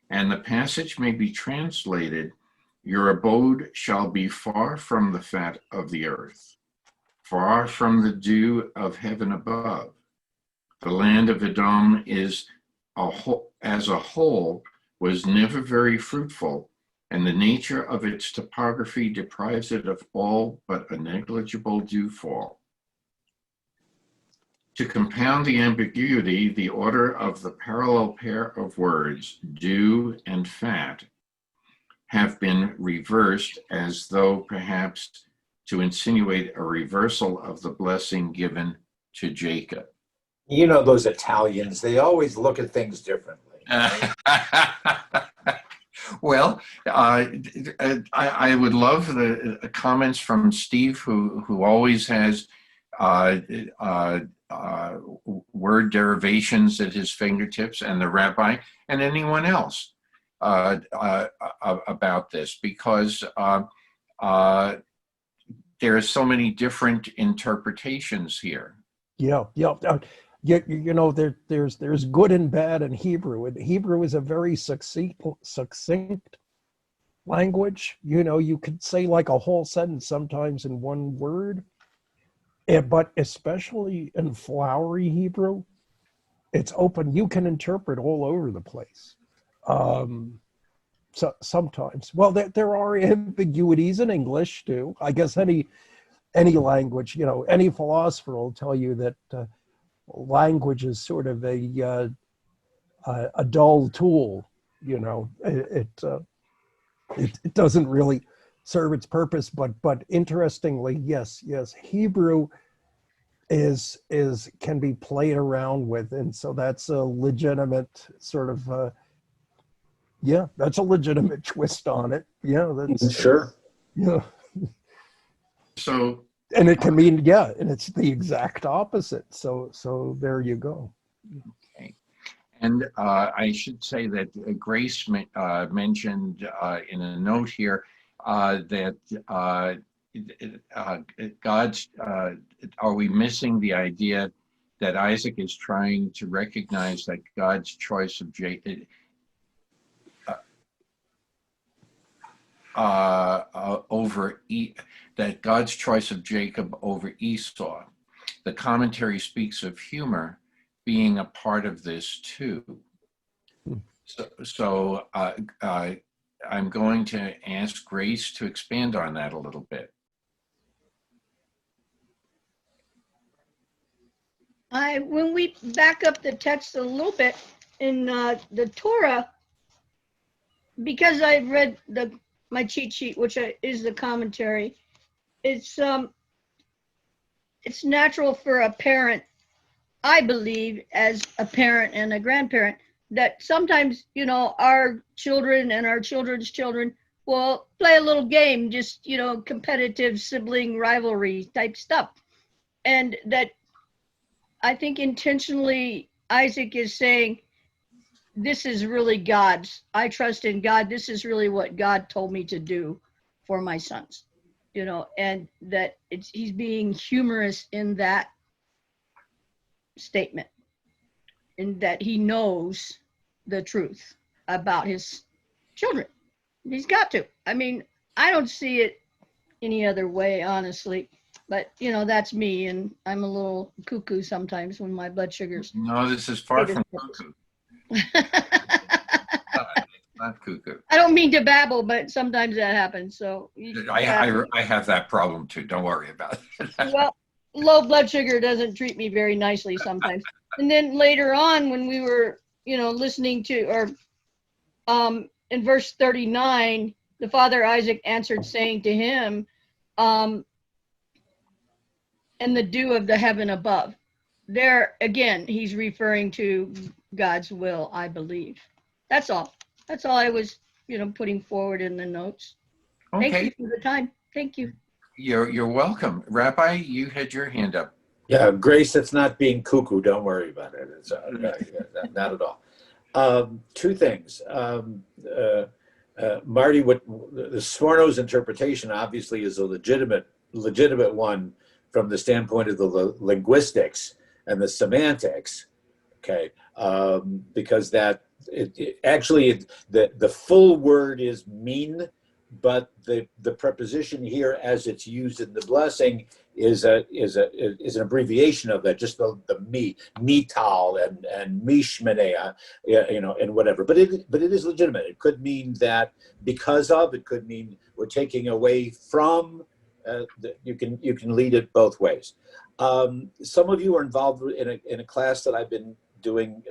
And the passage may be translated, your abode shall be far from the fat of the earth, far from the dew of heaven above. The land of Edom as a whole was never very fruitful, and the nature of its topography deprives it of all but a negligible dewfall. To compound the ambiguity, the order of the parallel pair of words, dew and fat, have been reversed as though perhaps to insinuate a reversal of the blessing given to Jacob. You know those Italians, they always look at things differently. Well, I would love the comments from Steve, who always has word derivations at his fingertips, and the rabbi, and anyone else about this, because there are so many different interpretations here. Yeah. You know, there's good and bad in Hebrew. And Hebrew is a very succinct language. You know, you could say like a whole sentence sometimes in one word. But especially in flowery Hebrew, it's open. You can interpret all over the place. So sometimes, well, there are ambiguities in English too. I guess any language, you know, any philosopher will tell you that language is sort of a dull tool. You know, it doesn't really serve its purpose. But interestingly, yes, Hebrew can be played around with, and so that's a legitimate sort of that's a legitimate twist on it. Yeah, that's sure. Yeah. So, and it can mean and it's the exact opposite. So there you go. Okay. And I should say that Grace mentioned in a note here that God's, are we missing the idea that Isaac is trying to recognize that God's choice of Jacob, that God's choice of Jacob over Esau. The commentary speaks of humor being a part of this too. So I'm going to ask Grace to expand on that a little bit. When we back up the text a little bit in the Torah, because I've read my cheat sheet, which is the commentary, it's natural for a parent, I believe, as a parent and a grandparent, that sometimes, our children and our children's children will play a little game, just, competitive sibling rivalry type stuff. And that I think intentionally Isaac is saying, this is really God's. I trust in God. This is really what God told me to do for my sons, and that he's being humorous in that statement, in that he knows the truth about his children. He's got to. I mean, I don't see it any other way, honestly. But, that's me, and I'm a little cuckoo sometimes when my blood sugars. No, this is far from cuckoo. Not cuckoo. I don't mean to babble, but sometimes that happens. So I have that problem too. Don't worry about it. Well, low blood sugar doesn't treat me very nicely sometimes. And then later on, when we were, listening to, or in verse 39, the father Isaac answered, saying to him, and the dew of the heaven above. There again, he's referring to God's will, I believe. That's all. That's all I was, putting forward in the notes. Okay. Thank you for the time. Thank you. You're welcome. Rabbi, you had your hand up. Yeah, Grace, it's not being cuckoo. Don't worry about it. It's not at all. Two things. Marty, what the Sforno's interpretation obviously is a legitimate one from the standpoint of the linguistics and the semantics. Okay, because that actually the full word is mean, but the preposition here, as it's used in the blessing, is an abbreviation of that, just the me, mital and mishmenea, and whatever. But it is legitimate. It could mean that because of. It could mean we're taking away from. You can lead it both ways. Some of you are involved in a class that I've been doing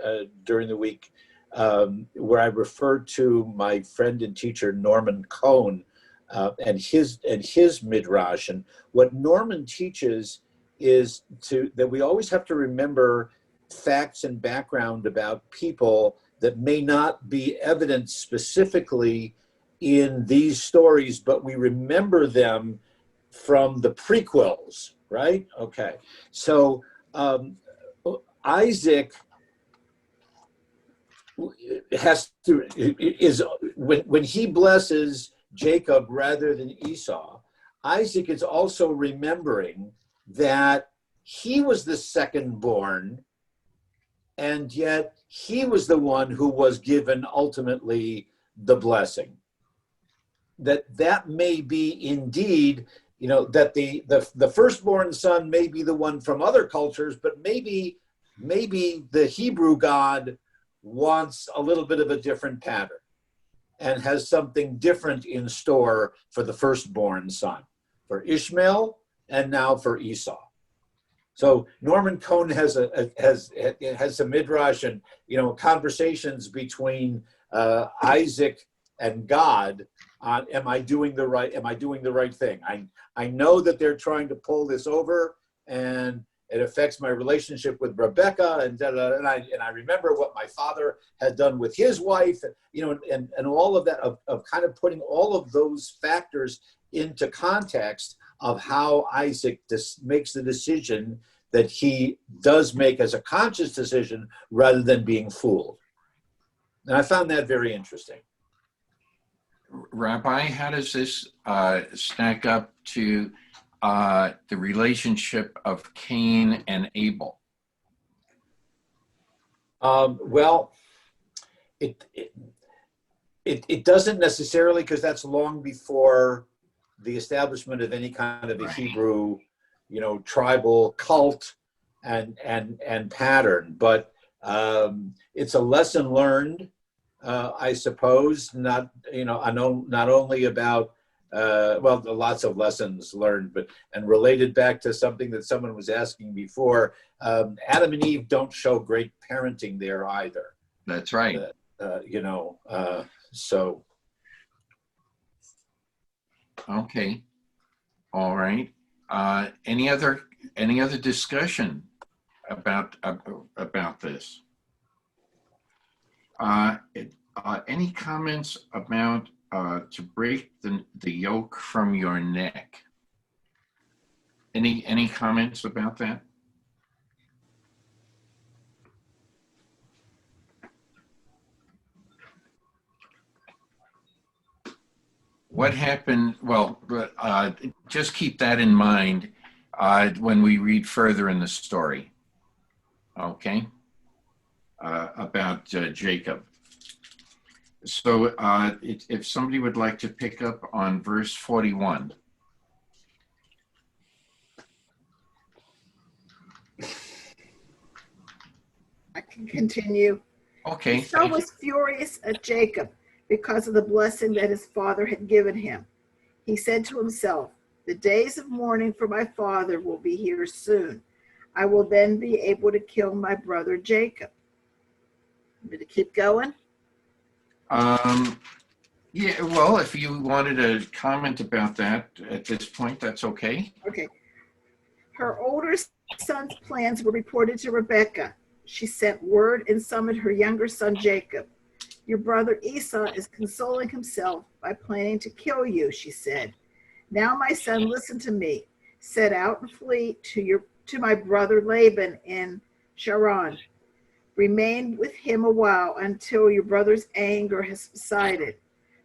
during the week, where I referred to my friend and teacher Norman Cohn and his midrash. And what Norman teaches is that we always have to remember facts and background about people that may not be evident specifically in these stories, but we remember them from the prequels, right? Okay, so Isaac is when he blesses Jacob rather than Esau, Isaac is also remembering that he was the second born, and yet he was the one who was given ultimately the blessing. That may be indeed, that the firstborn son may be the one from other cultures, but maybe the Hebrew God wants a little bit of a different pattern and has something different in store for the firstborn son, for Ishmael and now for Esau. So Norman Cohn has some midrash and conversations between Isaac and God on am I doing the right thing? I know that they're trying to pull this over, and it affects my relationship with Rebecca, and I remember what my father had done with his wife, and all of that, of kind of putting all of those factors into context of how Isaac makes the decision that he does make as a conscious decision rather than being fooled. And I found that very interesting. Rabbi, how does this stack up to the relationship of Cain and Abel? Well, It doesn't necessarily, because that's long before the establishment of any kind of a Hebrew, tribal cult and pattern. But it's a lesson learned, I suppose. Not I know not only about lots of lessons learned, but and related back to something that someone was asking before. Adam and Eve don't show great parenting there either. That's right. So. Okay. All right. Any other discussion about this? Any comments about to break the yoke from your neck? Any comments about that? What happened? Well, just keep that in mind when we read further in the story. Okay, about Jacob. So if somebody would like to pick up on verse 41. I can continue. Okay. Esau was furious at Jacob because of the blessing that his father had given him. He said to himself, "The days of mourning for my father will be here soon. I will then be able to kill my brother Jacob." I'm going to keep going. Yeah, well, if you wanted to comment about that at this point, that's okay. Okay. Her older son's plans were reported to Rebekah. She sent word and summoned her younger son Jacob. "Your brother Esau is consoling himself by planning to kill you," she said. "Now, my son, listen to me. Set out and flee to my brother Laban in Sharon. Remain with him a while until your brother's anger has subsided.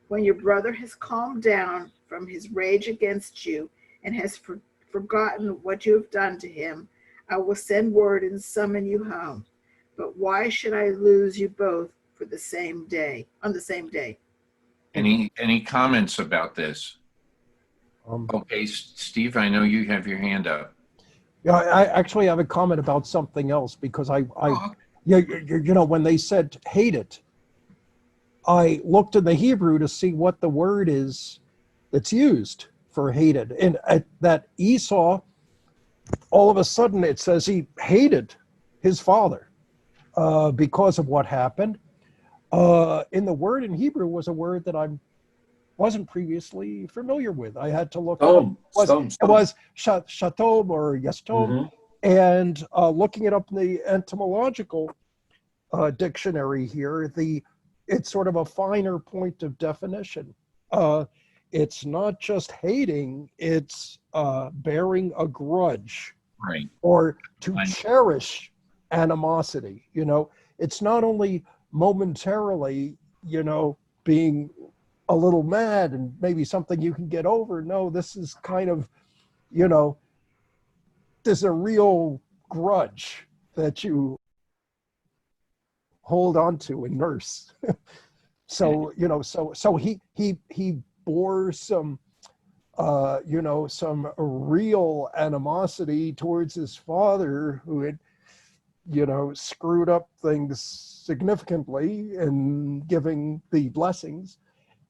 When your brother has calmed down from his rage against you and has forgotten what you have done to him, I will send word and summon you home. But why should I lose you both on the same day? Any comments about this? Okay, Steve, I know you have your hand up. Yeah, I actually have a comment about something else, because when they said hate it, I looked in the Hebrew to see what the word is that's used for hated. And that Esau, all of a sudden it says he hated his father because of what happened. In the word in Hebrew was a word that I wasn't previously familiar with. I had to look up. It was shatom or yestom. And looking it up in the etymological dictionary here, it's sort of a finer point of definition. It's not just hating, it's bearing a grudge, right, or to cherish animosity. It's not only momentarily, being a little mad and maybe something you can get over. No, this is kind of, there's a real grudge that you hold on to and nurse. So he bore some some real animosity towards his father, who had screwed up things significantly in giving the blessings,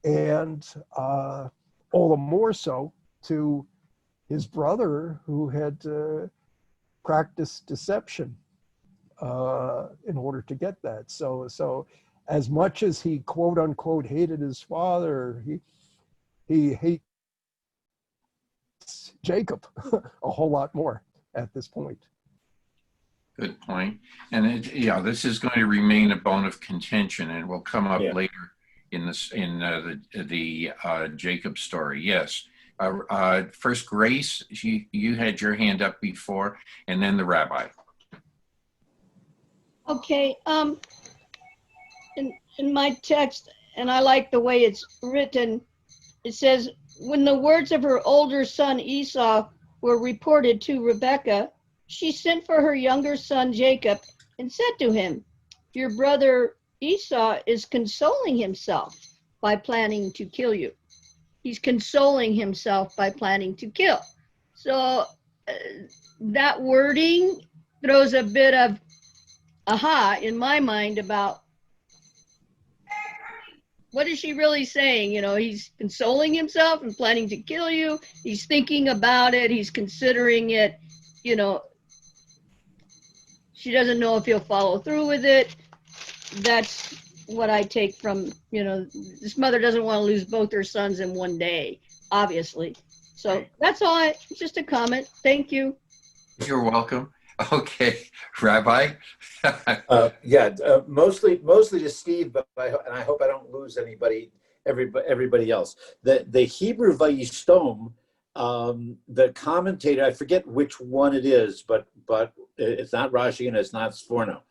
and all the more so to his brother, who had practiced deception in order to get that. So as much as he quote unquote hated his father, he hates Jacob a whole lot more at this point. Good point. And this is going to remain a bone of contention, and will come up later in the Jacob story. Yes. First, Grace, you had your hand up before, and then the rabbi. Okay. In my text, and I like the way it's written, it says, when the words of her older son Esau were reported to Rebekah, she sent for her younger son Jacob and said to him, "Your brother Esau is consoling himself by planning to kill you. He's consoling himself by planning to kill. So that wording throws a bit of aha in my mind about what is she really saying? You know, he's consoling himself and planning to kill you. He's thinking about it. He's considering it. You know, she doesn't know if he'll follow through with it. That's what I take from, you know, this mother doesn't want to lose both her sons in one day, obviously. So that's all. Just a comment. Thank you. You're welcome. Okay, Rabbi. Mostly to Steve, but I hope I don't lose everybody else. The Hebrew Vayishtom, the commentator, I forget which one it is, but it's not Rashi and it's not Sforno.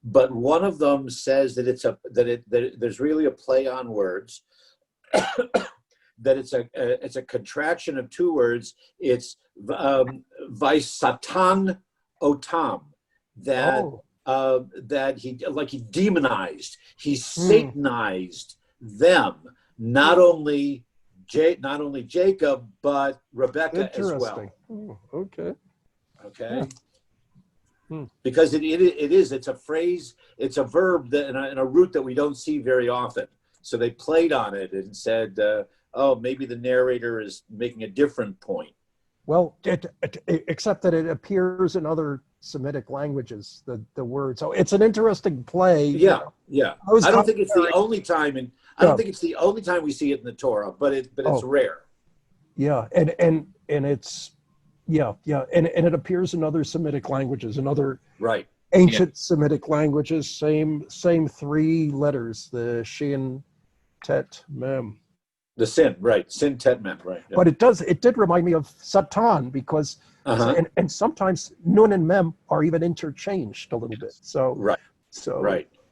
But one of them says that there's really a play on words. That it's a contraction of two words. It's Vaisatan Otam, that he demonized, he satanized them, not only Jacob but Rebecca as well. Okay. Yeah. Because it's a phrase, it's a verb that in a root that we don't see very often. So they played on it and said, oh, maybe the narrator is making a different point. Well, except that it appears in other Semitic languages, the word. So it's an interesting play. Yeah. I don't think it's the only time, I don't think it's the only time we see it in the Torah, but it's rare. Yeah, and it's and it appears in other Semitic languages, in other ancient Semitic languages. Same three letters, the Shin, Tet, Mem. The Sin, right? Sin, Tet, Mem, right? Yeah. But it did remind me of Satan because, and sometimes Nun and Mem are even interchanged a little bit. So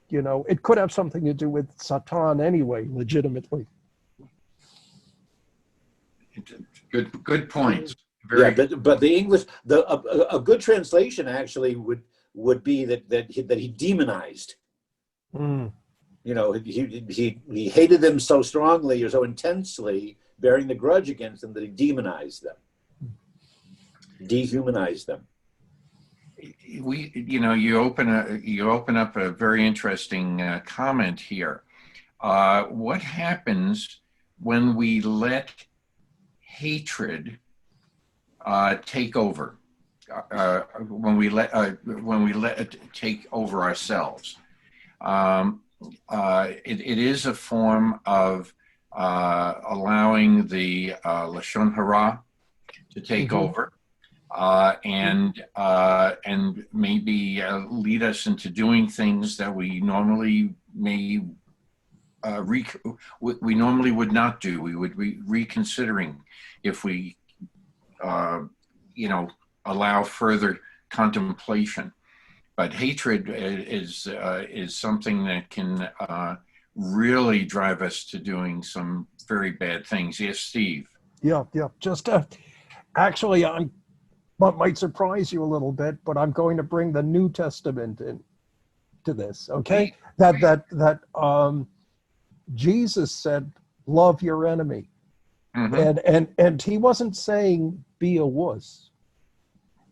you know, it could have something to do with Satan anyway, legitimately. Good points. But the English, a good translation actually would be that he demonized. You know, he hated them so strongly or so intensely, bearing the grudge against them, that he demonized them, dehumanized them. You open up a very interesting comment here. What happens when we let hatred take over? When we let it take over ourselves? It is a form of allowing the Lashon Hara to take over and maybe lead us into doing things that we normally we normally would not do. We would be reconsidering if we allow further contemplation. But hatred is something that can really drive us to doing some very bad things. Yes, Steve. Yeah. Just actually, what might surprise you a little bit, but I'm going to bring the New Testament into this. Okay, that Jesus said, "Love your enemy," and he wasn't saying be a wuss.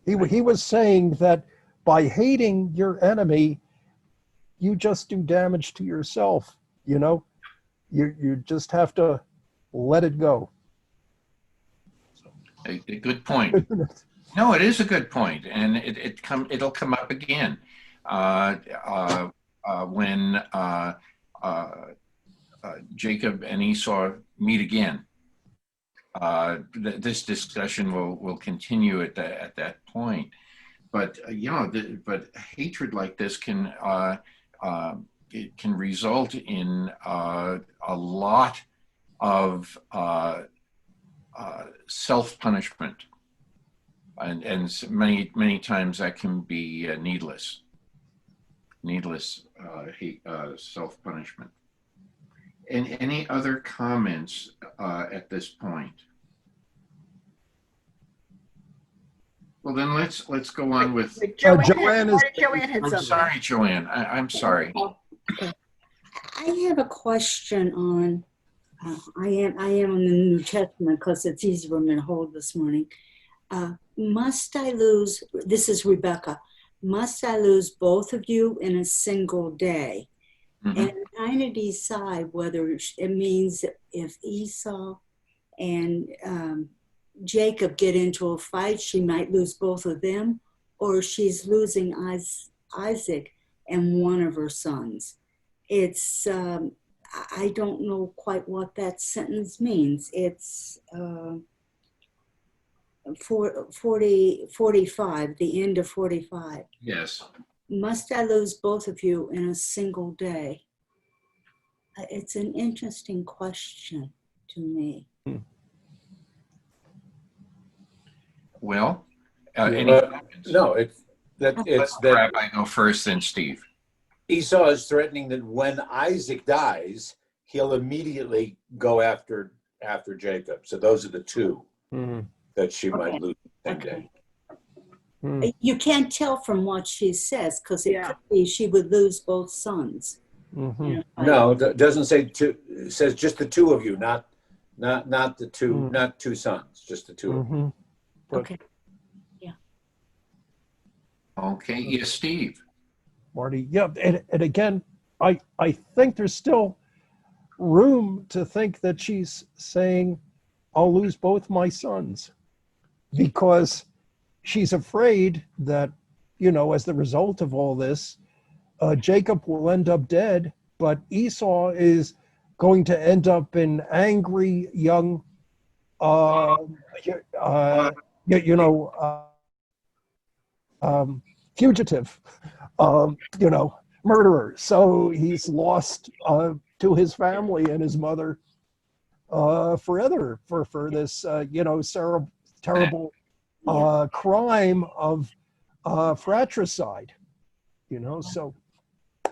He was saying that by hating your enemy, you just do damage to yourself. You know, you just have to let it go. A good point. No, it is a good point, and it'll come up again when Jacob and Esau meet again. This discussion will continue at that point. But but hatred like this can result in a lot of self-punishment, and many times that can be needless self-punishment. And any other comments at this point? Well, then let's go on with Joanne Joanne had I'm something. sorry, Joanne. I'm sorry. I have a question on, I am on the New Testament because it's easier for me to hold this morning. Must I lose, this is Rebecca, must I lose both of you in a single day? Mhm. And kind of decide whether it means if Esau and Jacob get into a fight, she might lose both of them, or she's losing Isaac and one of her sons. It's, I don't know quite what that sentence means. It's 45, the end of 45. Yes. Must I lose both of you in a single day? It's an interesting question to me. Well, any comments? No, it's Let that Rabbi go first, then Steve. Esau is threatening that when Isaac dies, he'll immediately go after Jacob. So those are the two that she might lose that day. You can't tell from what she says because it Yeah. could be she would lose both sons. Mhm. No, it doesn't say two. It says just the two of you, not the two, not two sons, just the two of you. Mhm. But- Okay. Okay, yes, Steve. Marty, yeah, and again, I think there's still room to think that she's saying, I'll lose both my sons, because she's afraid that, as the result of all this, Jacob will end up dead, but Esau is going to end up an angry young, fugitive, murderer. So he's lost to his family and his mother forever for this, terrible crime of fratricide. So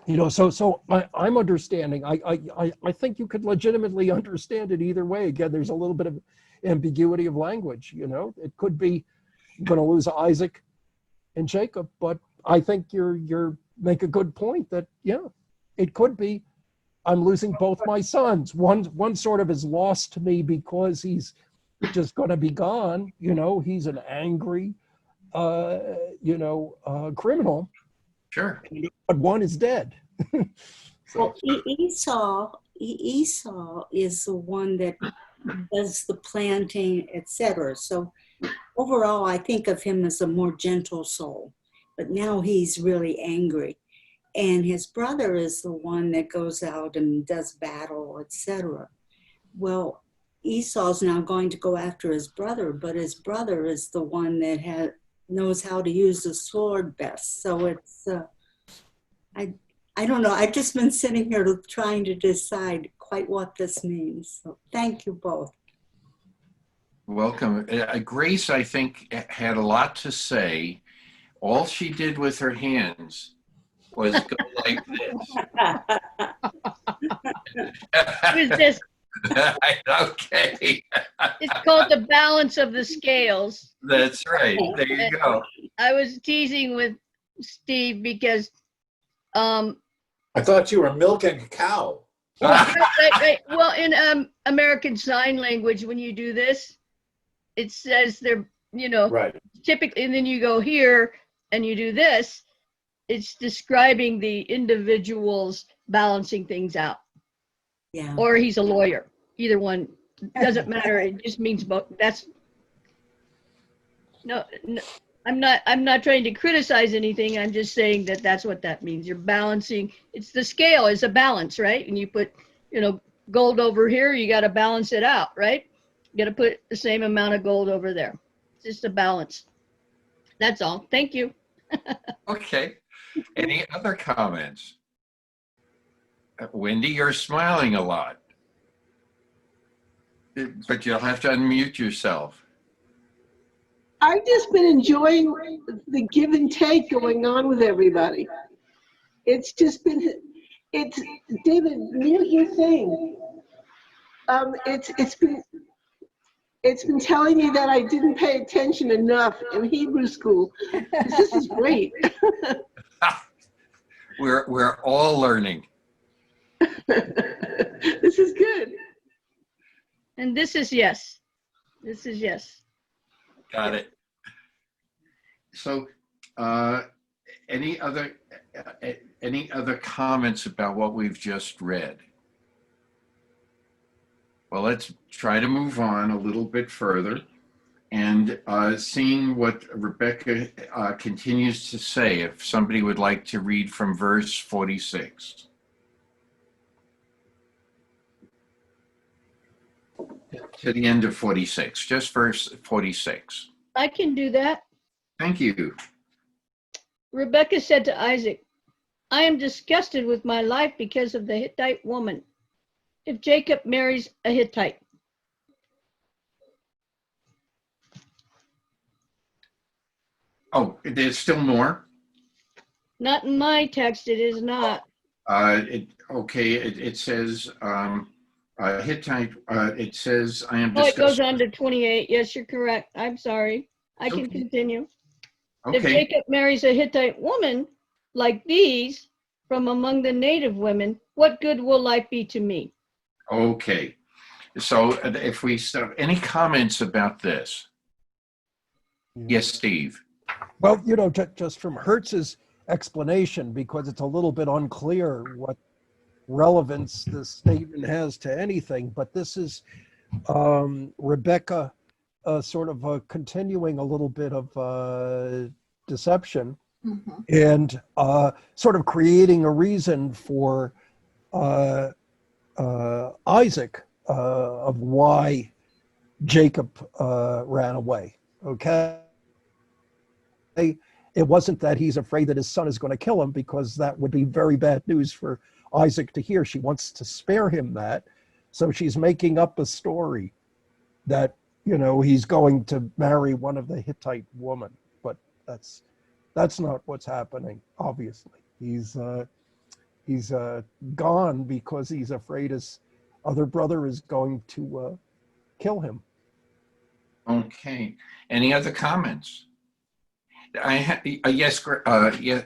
I'm understanding. I think you could legitimately understand it either way. Again, there's a little bit of ambiguity of language. It could be going to lose Isaac and Jacob, but I think you're make a good point that it could be I'm losing both my sons. One sort of is lost to me because he's just going to be gone. He's an angry, criminal. Sure. But one is dead. Well, Esau is the one that does the planting, etc. So overall, I think of him as a more gentle soul, but now he's really angry. And his brother is the one that goes out and does battle, etc. Well, Esau's now going to go after his brother, but his brother is the one that knows how to use the sword best. So it's, I don't know. I've just been sitting here trying to decide quite what this means. So thank you both. Welcome. Grace, I think, had a lot to say. All she did with her hands was go like this. Who's this? Okay. It's called the balance of the scales. That's right. There you go. I was teasing with Steve because I thought you were milking a cow. right. Well, in American Sign Language, when you do this, it says they're, Right. typically, and then you go here and you do this, it's describing the individuals balancing things out. Yeah. Or he's a lawyer. Either one doesn't matter. It just means both. That's no, I'm not trying to criticize anything. I'm just saying that that's what that means. You're balancing. It's the scale is a balance, right? And you put, gold over here, you got to balance it out, right? You got to put the same amount of gold over there. It's just a balance. That's all. Thank you. Okay. Any other comments? Wendy, you're smiling a lot. But you'll have to unmute yourself. I've just been enjoying the give and take going on with everybody. It's just been, David, mute your thing. It's been telling me that I didn't pay attention enough in Hebrew school. This is great. We're all learning. This is good. And this is yes. This is yes. Got it. So, any other comments about what we've just read? Well, let's try to move on a little bit further and seeing what Rebecca continues to say. If somebody would like to read from verse 46. To the end of 46, just verse 46. I can do that. Thank you. Rebekah said to Isaac, I am disgusted with my life because of the Hittite woman. If Jacob marries a Hittite. Oh, there's still more? Not in my text, it is not. It says, Hittite, it says, I am Oh, it goes disgusted. on to 28. Yes, you're correct. I'm sorry. I can Okay. continue. Okay. If Jacob marries a Hittite woman like these from among the native women, what good will life be to me? Okay. So if we stop, any comments about this? Yes, Steve. Well, just from Hertz's explanation, because it's a little bit unclear what relevance this statement has to anything, but this is Rebecca sort of continuing a little bit of deception and sort of creating a reason for Isaac of why Jacob ran away. Okay. It wasn't that he's afraid that his son is going to kill him, because that would be very bad news for Isaac to hear. She wants to spare him that. So she's making up a story that, he's going to marry one of the Hittite women. But that's not what's happening, obviously. He's gone because he's afraid his other brother is going to kill him. Okay. Any other comments? Yes,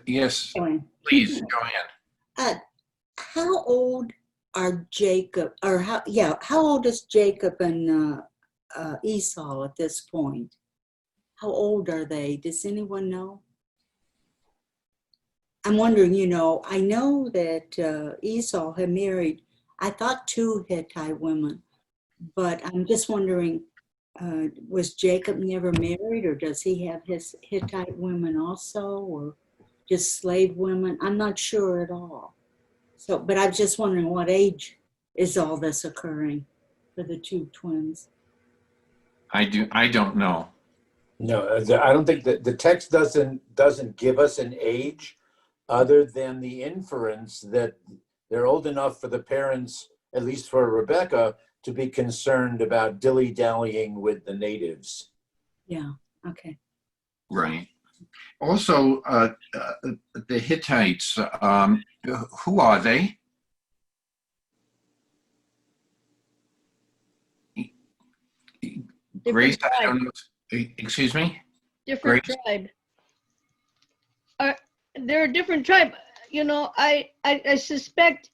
yes, please go ahead. How old are Jacob, or how old is Jacob and Esau at this point? How old are they? Does anyone know? I'm wondering, I know that Esau had married, I thought 2 Hittite women, but I'm just wondering, was Jacob never married, or does he have his Hittite women also, or just slave women? I'm not sure at all. So, but I'm just wondering, what age is all this occurring for the 2 twins? I don't know. No, I don't think that the text doesn't give us an age, other than the inference that they're old enough for the parents, at least for Rebecca, to be concerned about dilly-dallying with the natives. Yeah, okay. Right. Also, the Hittites, who are they? Grace, I don't know. Excuse me? Different Grace? tribe. They're a different tribe. I suspect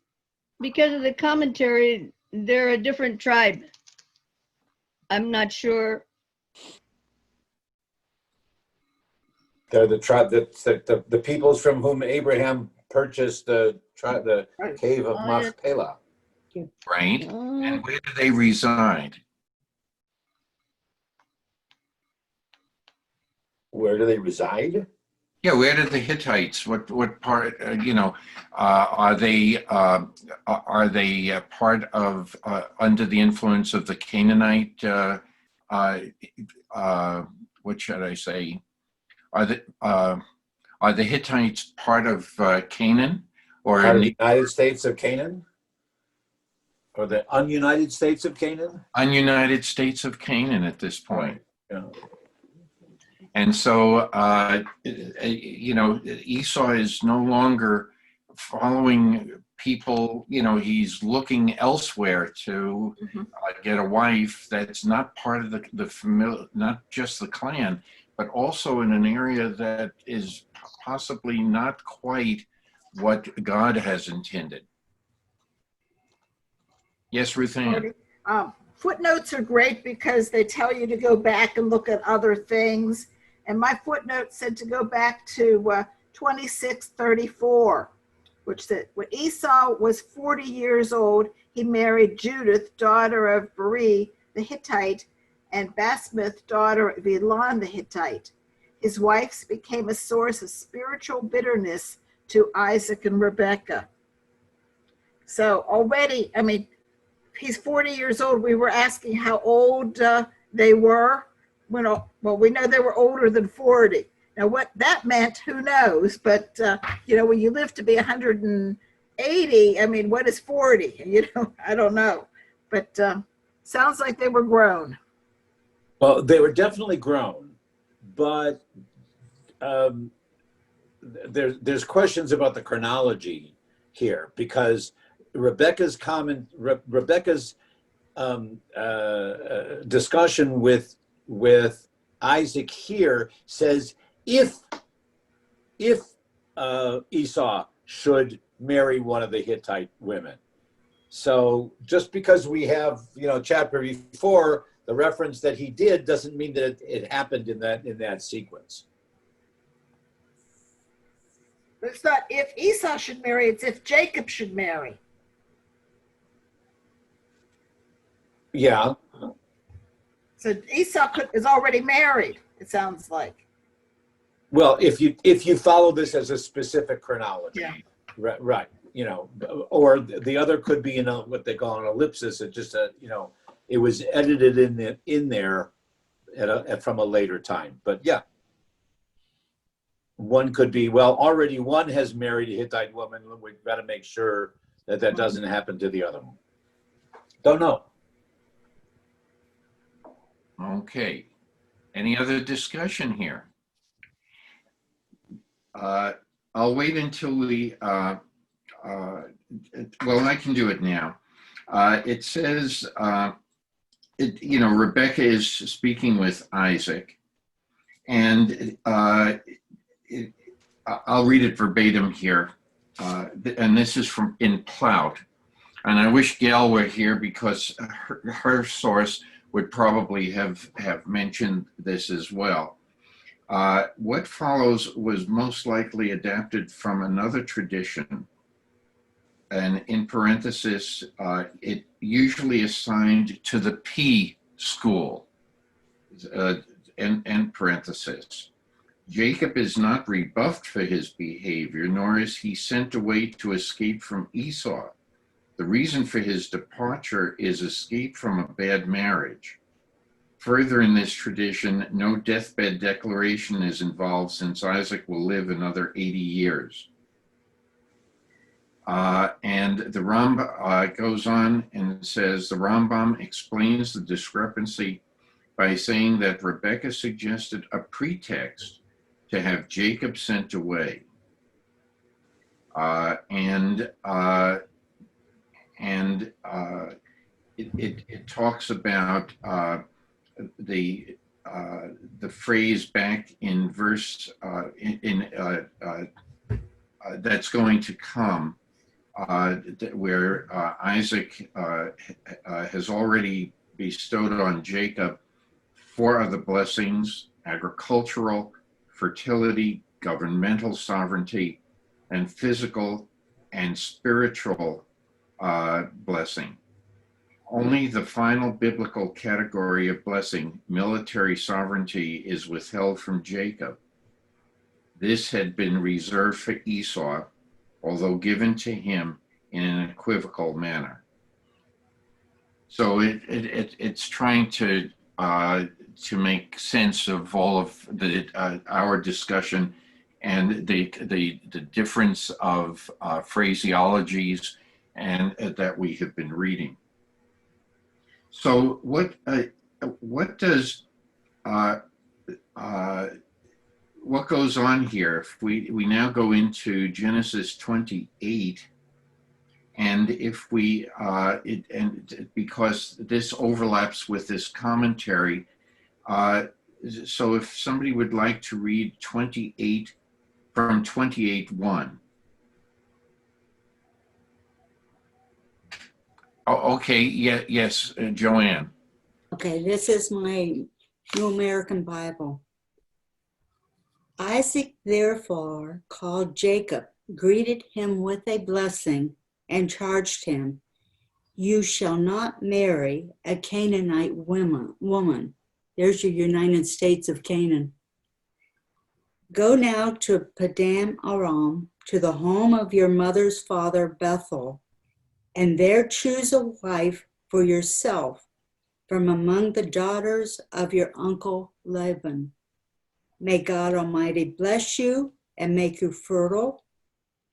because of the commentary, they're a different tribe. I'm not sure. They're the tribe the peoples from whom Abraham purchased the cave of Machpelah. Right. And where do they reside? Where do they reside? Yeah, where did the Hittites? What part? Are they part of under the influence of the Canaanite? What should I say? Are the Hittites part of Canaan, or Part of the United States of Canaan, or the ununited states of Canaan? Ununited States of Canaan at this point? Yeah. And so, Esau is no longer following people. He's looking elsewhere to get a wife that's not part of the familiar, not just the clan, but also in an area that is possibly not quite what God has intended. Yes, Ruth Ann. 40. Footnotes are great because they tell you to go back and look at other things. And my footnote said to go back to 2634, which said when Esau was 40 years old, he married Judith, daughter of Beri the Hittite, and Basmath, daughter of Elon the Hittite. His wives became a source of spiritual bitterness to Isaac and Rebekah. So already, I mean, he's 40 years old. We were asking how old they were. Well, we know they were older than 40. Now, what that meant, who knows? But, when you live to be 180, I mean, what is 40? I don't know. But sounds like they were grown. Well, they were definitely grown, but there's questions about the chronology here, because Rebecca's discussion with Isaac here says if Esau should marry one of the Hittite women. So just because we have chapter before the reference that he did doesn't mean that it happened in that sequence. It's not if Esau should marry, it's if Jacob should marry. Yeah. So Esau is already married, it sounds like. Well, if you follow this as a specific chronology, Yeah. right, or the other could be what they call an ellipsis. It just it was edited in there from a later time. But yeah, one could be, well, already one has married a Hittite woman. We've got to make sure that doesn't happen to the other one. Don't know. Okay. Any other discussion here? I'll wait until we, well, I can do it now. It says, Rebecca is speaking with Isaac, and I'll read it verbatim here. And this is in Plout. And I wish Gail were here because her source would probably have mentioned this as well. What follows was most likely adapted from another tradition, and in parenthesis, it usually assigned to the P school, end parenthesis. Jacob is not rebuffed for his behavior, nor is he sent away to escape from Esau. The reason for his departure is escape from a bad marriage. Further in this tradition, no deathbed declaration is involved since Isaac will live another 80 years. And the Rambam goes on and says, the Rambam explains the discrepancy by saying that Rebekah suggested a pretext to have Jacob sent away. It talks about the phrase back in verse that's going to come, where Isaac has already bestowed on Jacob 4 other blessings: agricultural, fertility, governmental sovereignty, and physical and spiritual blessing. Only the final biblical category of blessing, military sovereignty, is withheld from Jacob. This had been reserved for Esau, although given to him in an equivocal manner. So it's trying to make sense of all of our discussion and the difference of phraseologies and that we have been reading. So what goes on here? If we now go into Genesis 28, and if we because this overlaps with this commentary, so if somebody would like to read 28 from 28:1. Oh, okay. Yeah. Yes, Joanne. Okay, this is my New American Bible. Isaac therefore called Jacob, greeted him with a blessing, and charged him, "You shall not marry a Canaanite woman." There's your United States of Canaan. "Go now to Padam Aram, to the home of your mother's father Bethel, and there choose a wife for yourself from among the daughters of your uncle Laban. May God Almighty bless you and make you fertile,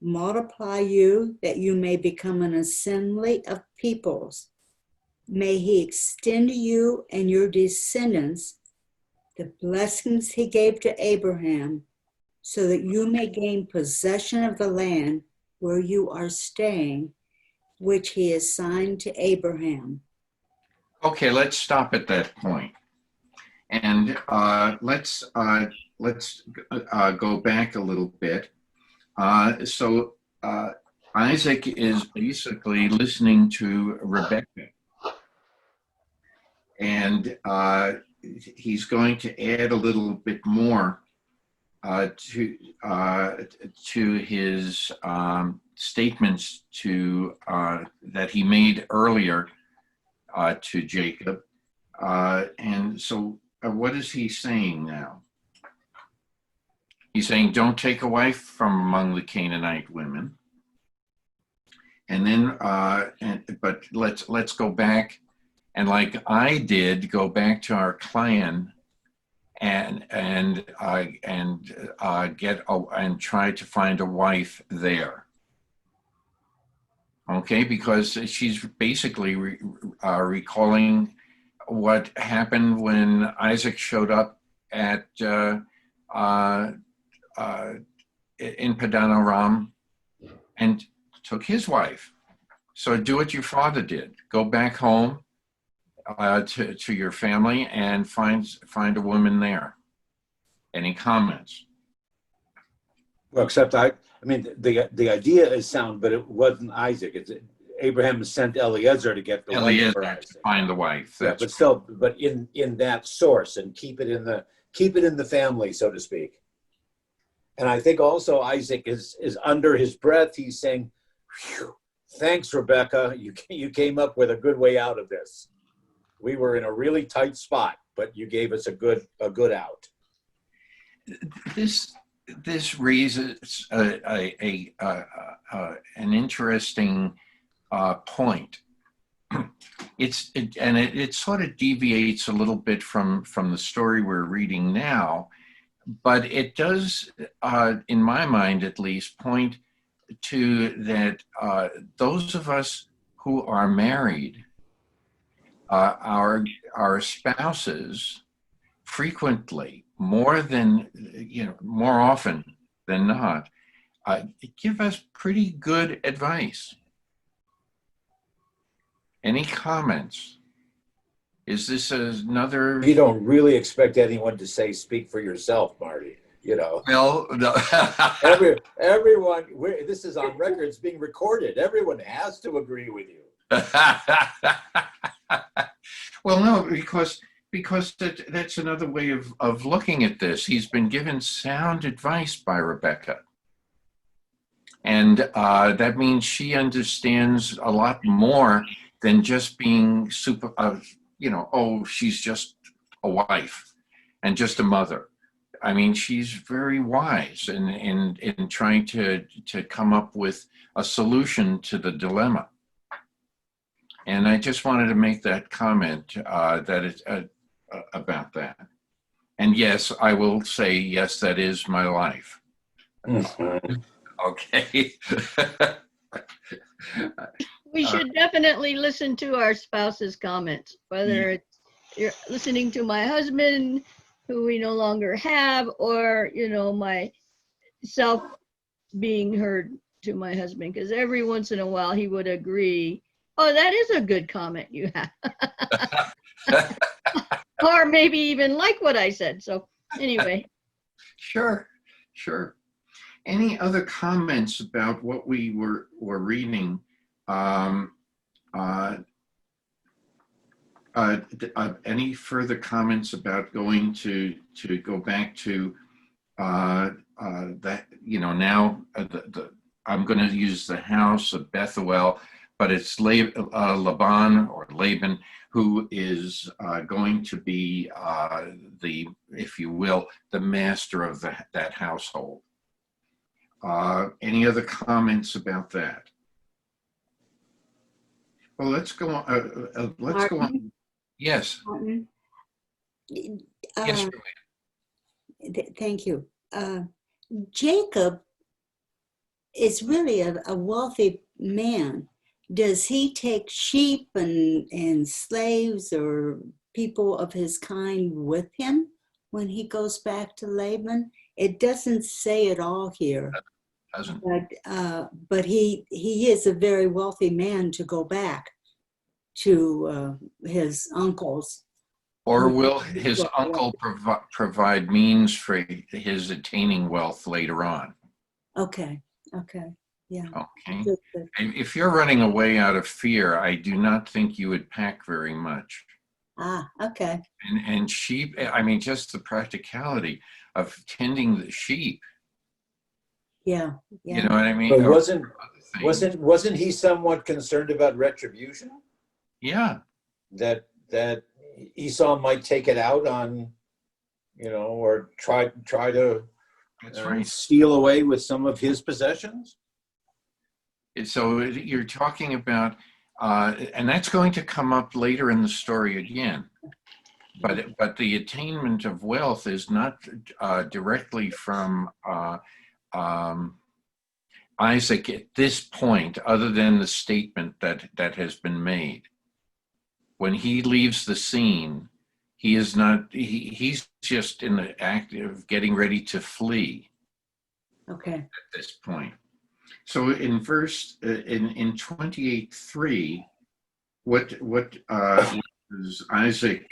multiply you that you may become an assembly of peoples. May he extend to you and your descendants the blessings he gave to Abraham, so that you may gain possession of the land where you are staying, which he assigned to Abraham." Okay, let's stop at that point, and let's go back a little bit. So Isaac is basically listening to Rebecca, and he's going to add a little bit more to his statements that he made earlier to Jacob. And so what is he saying now? He's saying, don't take a wife from among the Canaanite women. And then, but let's go back, and like I did, go back to our clan and try to find a wife there. Okay, because she's basically recalling what happened when Isaac showed up at in Padan Aram and took his wife. So do what your father did. Go back home to your family and find a woman there. Any comments? Well, except I mean, the idea is sound, but it wasn't Isaac. It's Abraham sent Eliezer to get the wife for Eliezer Isaac. to find the wife. Yeah, but still, but in that source, and keep it in the family, so to speak. And I think also Isaac is under his breath. He's saying, "Phew, thanks, Rebecca. You came up with a good way out of this. We were in a really tight spot, but you gave us a good out." This raises an interesting point. It sort of deviates a little bit from the story we're reading now, but it does, in my mind at least, point to that those of us who are married, our spouses frequently, more often than not, give us pretty good advice. Any comments? Is this another? You don't really expect anyone to say, "Speak for yourself," Marty. Well, no. Everyone. This is on record. It's being recorded. Everyone has to agree with you. Well, no, because that's another way of looking at this. He's been given sound advice by Rebecca. And that means she understands a lot more than just being she's just a wife and just a mother. I mean, she's very wise in trying to come up with a solution to the dilemma. And I just wanted to make that comment about that. And yes, I will say, yes, that is my life. Mm-hmm. Okay. We should definitely listen to our spouse's comments, whether it's you're listening to my husband, who we no longer have, or, myself being heard to my husband, because every once in a while he would agree, "Oh, that is a good comment you have." Or maybe even like what I said. So anyway. Sure. Any other comments about what we were reading? Any further comments about going to go back to that? Now I'm going to use the house of Bethuel, but it's Laban or Laban who is going to be the, if you will, the master of that household. Any other comments about that? Well, let's go on. Let's go on. Yes. Martin, Yes. thank you. Jacob is really a wealthy man. Does he take sheep and slaves or people of his kind with him when he goes back to Laban? It doesn't say it all here. Doesn't. But he is a very wealthy man to go back to his uncle's. Or will his uncle provide means for his attaining wealth later on? Okay, yeah. Okay. Good, good. And if you're running away out of fear, I do not think you would pack very much. Okay. And sheep, I mean, just the practicality of tending the sheep. Yeah. You know what I mean? But wasn't he somewhat concerned about retribution? Yeah. That Esau might take it out on, or try to That's right. steal away with some of his possessions. So you're talking about, and that's going to come up later in the story again. But the attainment of wealth is not directly from Isaac at this point, other than the statement that has been made. When he leaves the scene, he is not. He's just in the act of getting ready to flee. Okay. At this point. So in 28:3, what does Isaac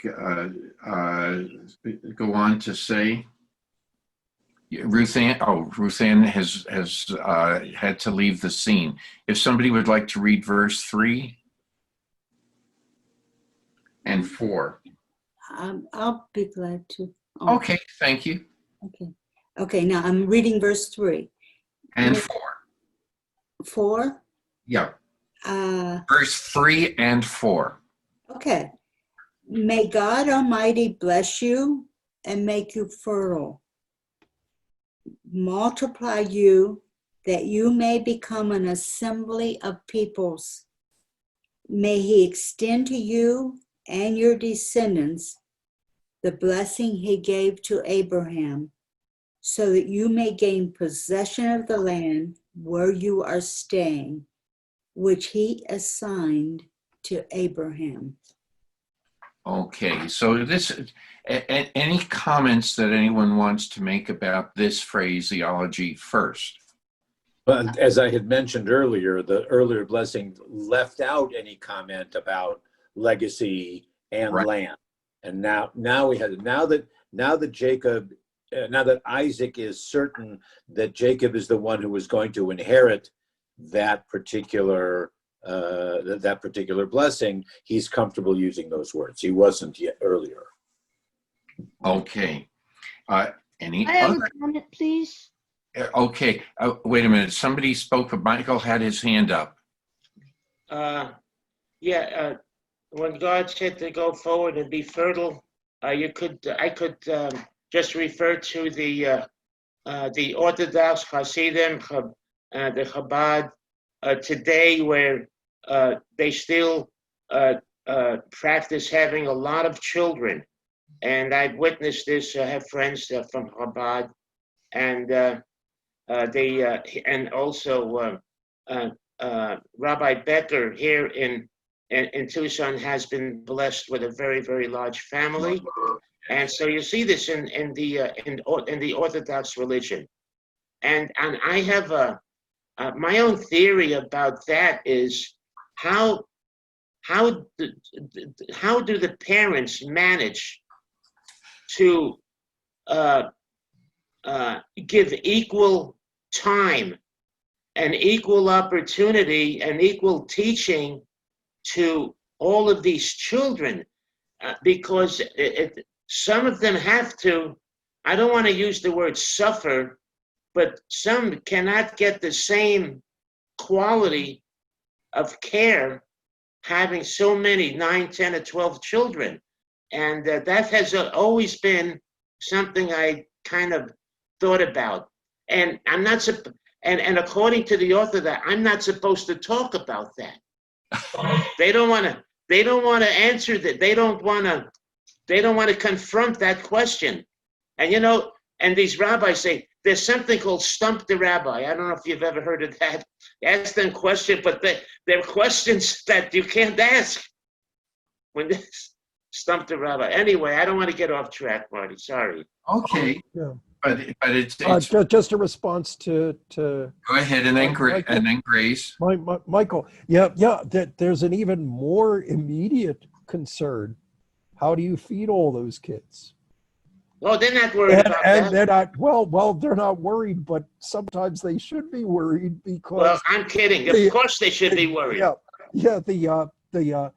go on to say? Ruth Ann has had to leave the scene. If somebody would like to read verse 3 and 4. I'll be glad to. Okay, thank you. Okay, now I'm reading verse 3. And 4. 4? Yeah. Verse 3 and 4. Okay. May God Almighty bless you and make you fertile, multiply you, that you may become an assembly of peoples. May he extend to you and your descendants the blessing he gave to Abraham, so that you may gain possession of the land where you are staying, which he assigned to Abraham. Okay, so any comments that anyone wants to make about this phraseology first? But as I had mentioned earlier, the earlier blessing left out any comment about legacy and land. And now that Isaac is certain that Jacob is the one who is going to inherit that particular blessing, he's comfortable using those words. He wasn't yet earlier. Okay. Any I have other? a comment, please. Okay. Wait a minute. Somebody spoke. Michael had his hand up. When God said to go forward and be fertile, I could just refer to the Orthodox Hasidim, the Chabad today, where they still practice having a lot of children, and I've witnessed this. I have friends from Chabad, and and also Rabbi Becker here in Tucson has been blessed with a very, very large family, and so you see this in the Orthodox religion, and I have my own theory about that is how do the parents manage to give equal time and equal opportunity and equal teaching to all of these children because some of them have to, I don't want to use the word suffer, but some cannot get the same quality of care having so many 9, 10, or 12 children. And that has always been something I kind of thought about. And I'm not, and according to the author, that I'm not supposed to talk about that. They don't want to answer that. They don't want to confront that question. And and these rabbis say, there's something called stump the rabbi. I don't know if you've ever heard of that. Ask them questions, but they're questions that you can't ask when they stump the rabbi. Anyway, I don't want to get off track, Marty. Sorry. Okay. Yeah. But it's just a response to go ahead and then Grace. Michael. Yeah. There's an even more immediate concern. How do you feed all those kids? Oh, they're not worried about that. And they're not, well, they're not worried, but sometimes they should be worried because. Well, I'm kidding. Of course they should be worried. Yeah. The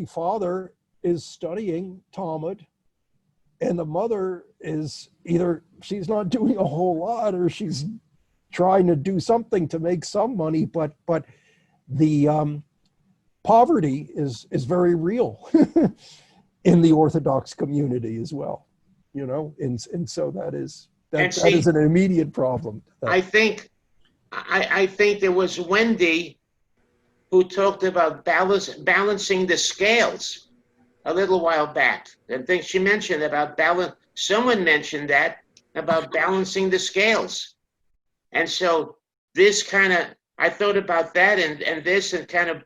father is studying Talmud, and the mother is either she's not doing a whole lot or she's trying to do something to make some money, but the poverty is very real in the Orthodox community as well, and so that is an immediate problem. I think there was Wendy who talked about balancing the scales a little while back. I think she mentioned about someone mentioned that about balancing the scales. And so this kind of, I thought about that and this and kind of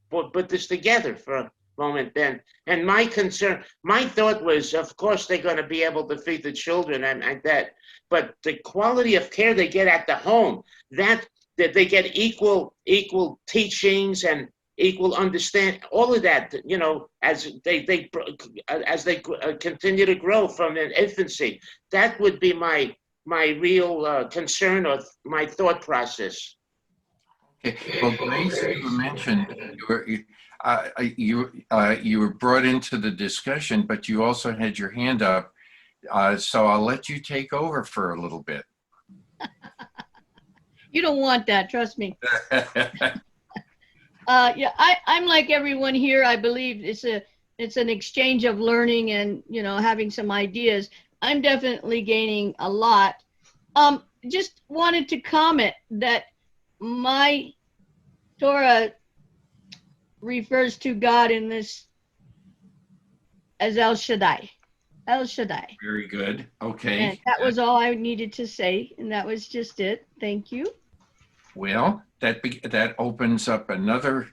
put this together for a moment then. And my thought was, of course, they're going to be able to feed the children and like that. But the quality of care they get at the home, that they get equal teachings and equal understand, all of that, as they continue to grow from an infancy. That would be my real concern or my thought process. Okay. Well, Grace, you mentioned you were brought into the discussion, but you also had your hand up. So I'll let you take over for a little bit. You don't want that, trust me. I'm like everyone here. I believe it's an exchange of learning and having some ideas. I'm definitely gaining a lot. Just wanted to comment that my Torah refers to God in this as El Shaddai. El Shaddai. Very good. Okay. And that was all I needed to say, and that was just it. Thank you. Well, that opens up another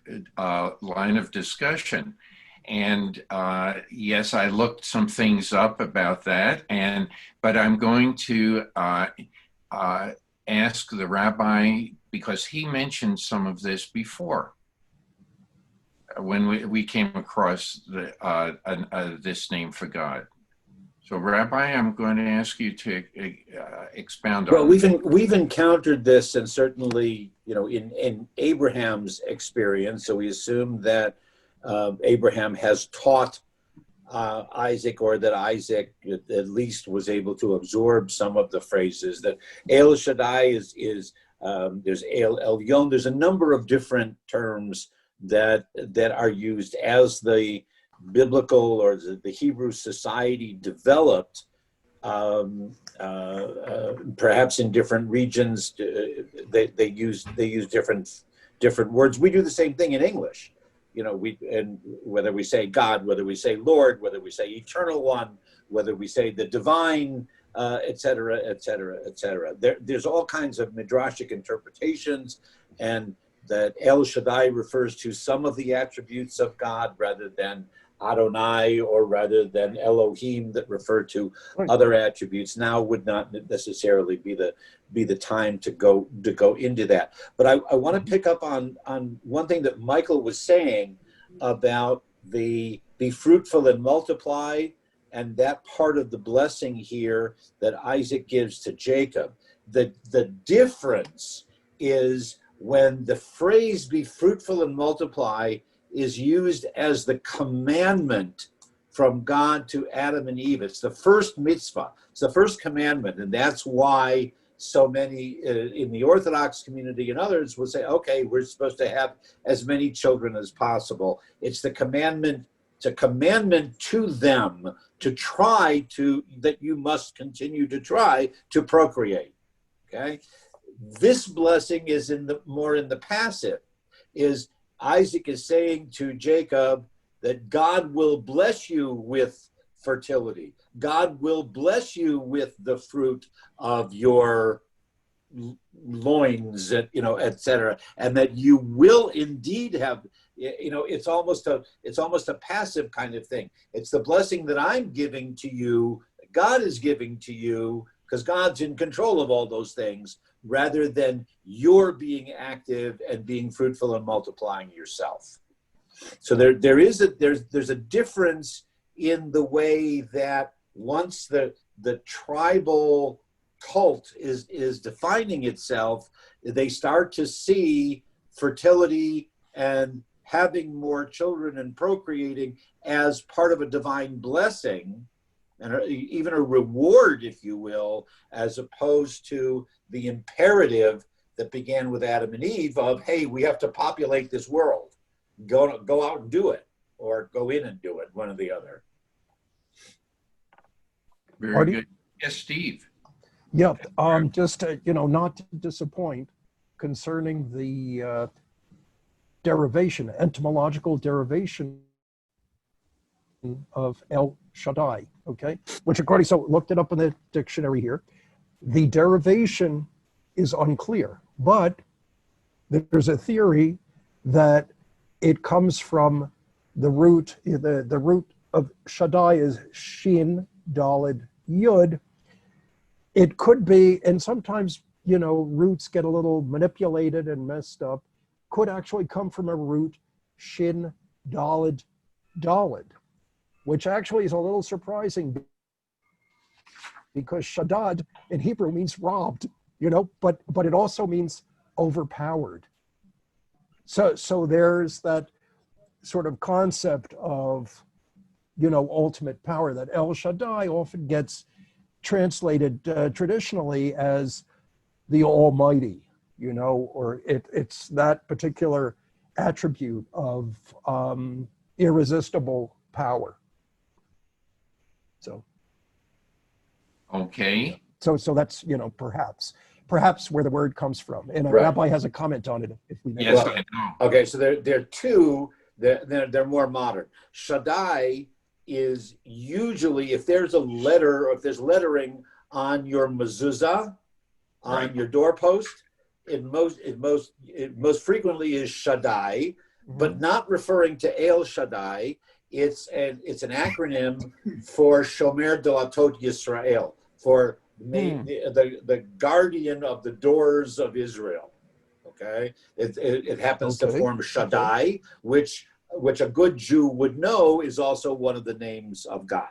line of discussion. And yes, I looked some things up about that, but I'm going to ask the rabbi, because he mentioned some of this before when we came across this name for God. So, Rabbi, I'm going to ask you to expound on. Well, we've encountered this, and certainly, in Abraham's experience. So we assume that Abraham has taught Isaac, or that Isaac at least was able to absorb some of the phrases. That El Shaddai is there's El Elyon. There's a number of different terms that are used as the biblical or the Hebrew society developed, perhaps in different regions. They use different words. We do the same thing in English. And whether we say God, whether we say Lord, whether we say Eternal One, whether we say the Divine, et cetera, et cetera, et cetera. There's all kinds of midrashic interpretations, and that El Shaddai refers to some of the attributes of God rather than Adonai, or rather than Elohim that refer to other attributes. Now would not necessarily be the time to go into that. But I want to pick up on one thing that Michael was saying about the be fruitful and multiply, and that part of the blessing here that Isaac gives to Jacob. The difference is when the phrase be fruitful and multiply is used as the commandment from God to Adam and Eve. It's the first mitzvah. It's the first commandment. And that's why so many in the Orthodox community and others will say, okay, we're supposed to have as many children as possible. It's the commandment, it's a commandment to them to try to, that you must continue to try to procreate, okay? This blessing is more in the passive, is Isaac is saying to Jacob that God will bless you with fertility. God will bless you with the fruit of your loins, et cetera, and that you will indeed have, it's almost a passive kind of thing. It's the blessing that I'm giving to you, God is giving to you, because God's in control of all those things, rather than you're being active and being fruitful and multiplying yourself. So there's a difference in the way that once the tribal cult is defining itself, they start to see fertility and having more children and procreating as part of a divine blessing, and even a reward, if you will, as opposed to the imperative that began with Adam and Eve of, hey, we have to populate this world. Go out and do it, or go in and do it, one or the other. Very good. Yes, Steve. Yeah, just not to disappoint concerning the derivation, etymological derivation of El Shaddai, okay? Which according, so looked it up in the dictionary here. The derivation is unclear, but there's a theory that it comes from the root, the root of Shaddai is Shin, Daled, Yud. It could be, and sometimes, roots get a little manipulated and messed up, could actually come from a root, Shin, Daled, Daled, which actually is a little surprising because Shaddad in Hebrew means robbed, but it also means overpowered. So there's that sort of concept of, ultimate power, that El Shaddai often gets translated traditionally as the Almighty, or it's that particular attribute of irresistible power. So. Okay. So that's, perhaps where the word comes from. And a Right. rabbi has a comment on it. If we Yes, I know. Okay, so there are two, they're more modern. Shaddai is usually, if there's a letter, or if there's lettering on your mezuzah, on Right. your doorpost, it most frequently is Shaddai, but not referring to El Shaddai. It's an acronym for Shomer Delatot Yisrael, for the guardian of the doors of Israel. Okay, it happens to form Shaddai, which a good Jew would know is also one of the names of God.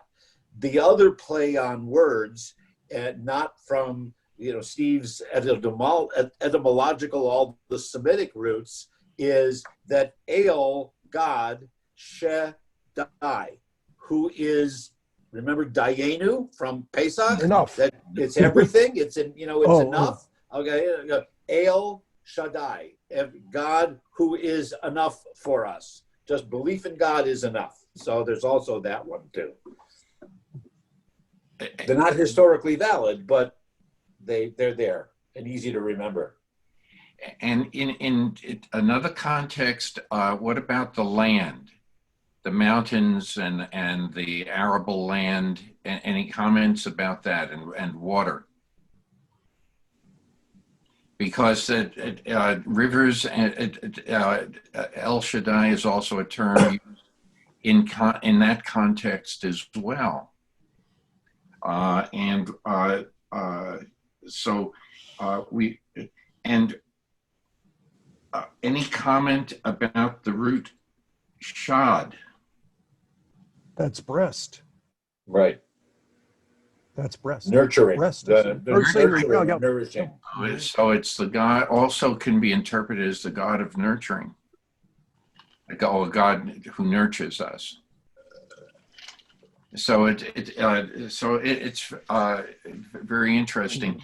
The other play on words, not from Steve's etymological, all the Semitic roots, is that El, God, Shaddai, who is, remember Dayenu from Pesach? Enough. That it's everything. It's enough. Okay, El Shaddai, God who is enough for us. Just belief in God is enough. So there's also that one too. They're not historically valid, but they're there and easy to remember. And in another context, what about the land, the mountains and the arable land? Any comments about that, and water? Because rivers, El Shaddai is also a term in that context as well. Any comment about the root shad? That's breast. Right. That's breast. Nurturing. Breast. Nourishing. So it's the God, also can be interpreted as the God of nurturing. a God who nurtures us. So it's very interesting.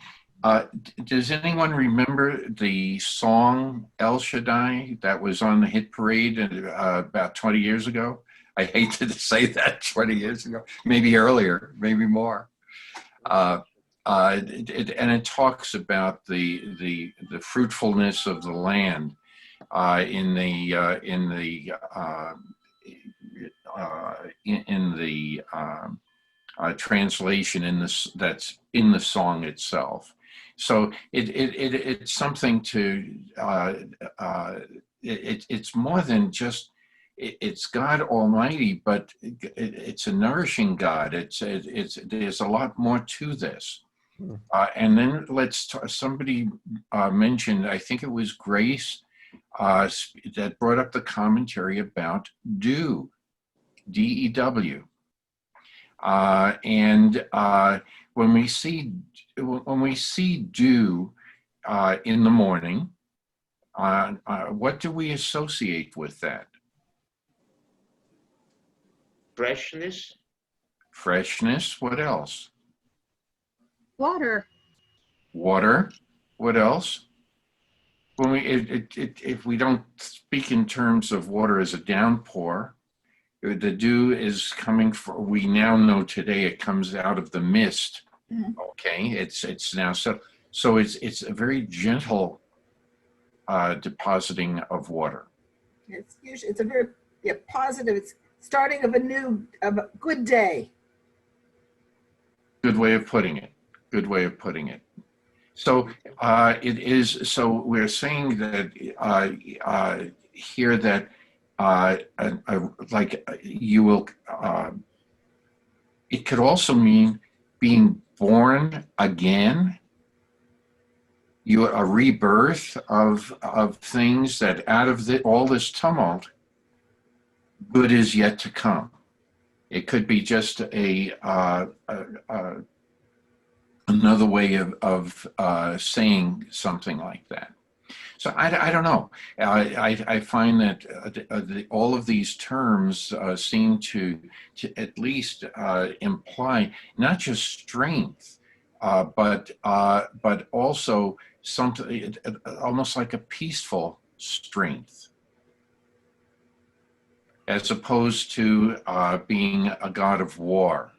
Does anyone remember the song El Shaddai that was on the hit parade about 20 years ago? I hate to say that, 20 years ago, maybe earlier, maybe more. And it talks about the fruitfulness of the land in the translation in this that's in the song itself. So it's something to it's more than just it's God Almighty, but it's a nourishing God. There's a lot more to this. And then somebody mentioned, I think it was Grace, that brought up the commentary about dew, D-E-W. And when we see dew in the morning, what do we associate with that? Freshness. Freshness. What else? Water. Water. What else? When if we don't speak in terms of water as a downpour, the dew is coming from, we now know today it comes out of the mist. Okay, it's now so it's a very gentle depositing of water. It's a very positive. It's starting of a good day. Good way of putting it. Good way of putting it. So it is. So we're saying that here that like you will. It could also mean being born again. A rebirth of things that out of all this tumult, good is yet to come. It could be just another way of saying something like that. So I don't know. I find that all of these terms seem to at least imply not just strength, but also something almost like a peaceful strength, as opposed to being a god of war.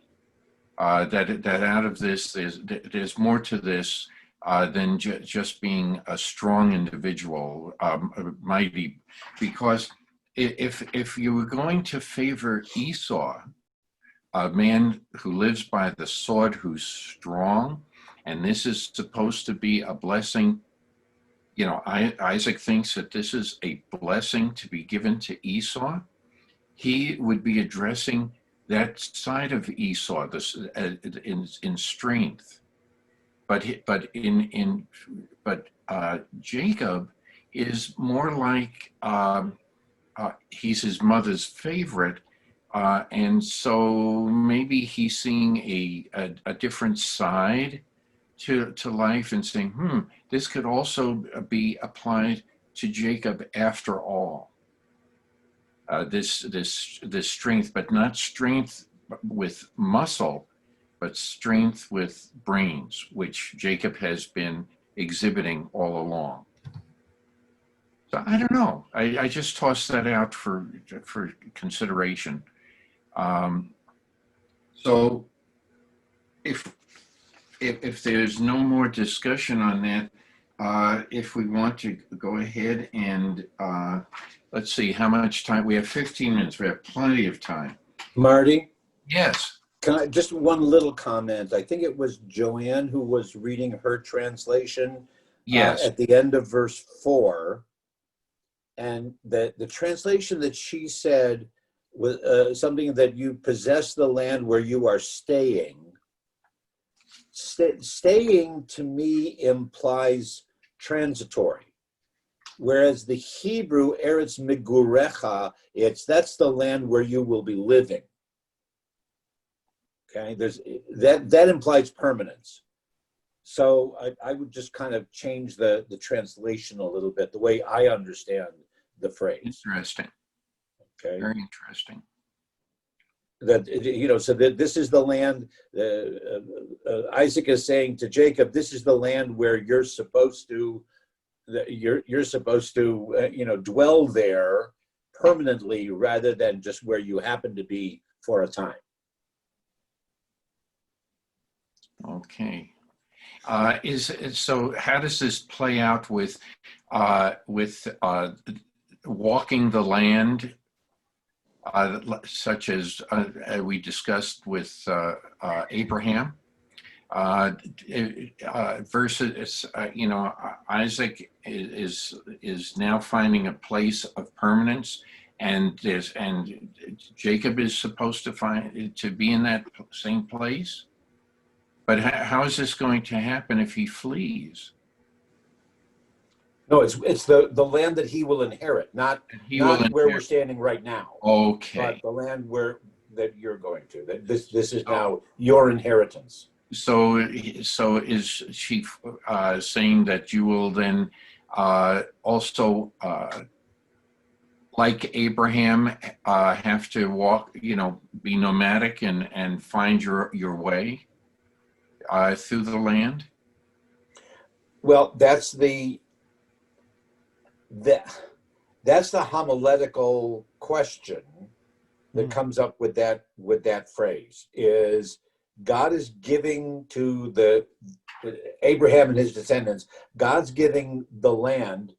That out of this, there's more to this than just being a strong individual, mighty. Because if you were going to favor Esau, a man who lives by the sword, who's strong, and this is supposed to be a blessing, you know, Isaac thinks that this is a blessing to be given to Esau. He would be addressing that side of Esau, this in strength, but Jacob is more like he's his mother's favorite, and so maybe he's seeing a different side to life and saying, this could also be applied to Jacob after all. This strength, but not strength with muscle, but strength with brains, which Jacob has been exhibiting all along. So I don't know. I just tossed that out for consideration. So if there's no more discussion on that, if we want to go ahead and let's see how much time we have. 15 minutes. We have plenty of time. Marty? Yes. Can I just one little comment? I think it was Joanne who was reading her translation. Yes. At the end of verse 4, and the translation that she said was something that you possess the land where you are staying. Staying to me implies transitory, whereas the Hebrew Eretz Migurecha, that's the land where you will be living. Okay, that implies permanence. So I would just kind of change the translation a little bit, the way I understand the phrase. Interesting. Okay. Very interesting. That, so that this is the land. Isaac is saying to Jacob, "This is the land where you're supposed to, you're supposed to, dwell there permanently, rather than just where you happen to be for a time." Okay. So how does this play out with walking the land, such as we discussed with Abraham, versus Isaac is now finding a place of permanence, and Jacob is supposed to be in that same place. But how is this going to happen if he flees? No, it's the land that he will inherit, not where we're standing right now. Okay. But the land that you're going to. That this is now your inheritance. So is she saying that you will then also, like Abraham, have to walk, be nomadic and find your way through the land? Well, that's the homiletical question that comes up with that phrase. Is God is giving to the Abraham and his descendants, God's giving the land.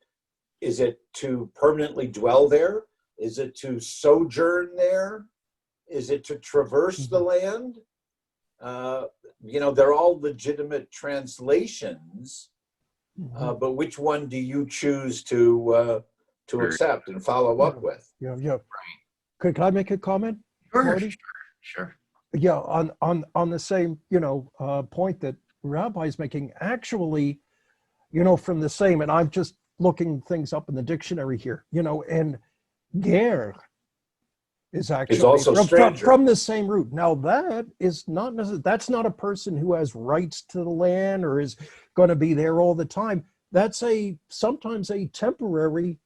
Is it to permanently dwell there? Is it to sojourn there? Is it to traverse the land? They're all legitimate translations, but which one do you choose to accept and follow up with? Yeah. Could I make a comment? Sure. Yeah, on the same point that Rabbi's making. Actually, from the same, and I'm just looking things up in the dictionary here. And ger is actually also from the same root. Now that is not necessarily, that's not a person who has rights to the land or is going to be there all the time. That's sometimes a temporary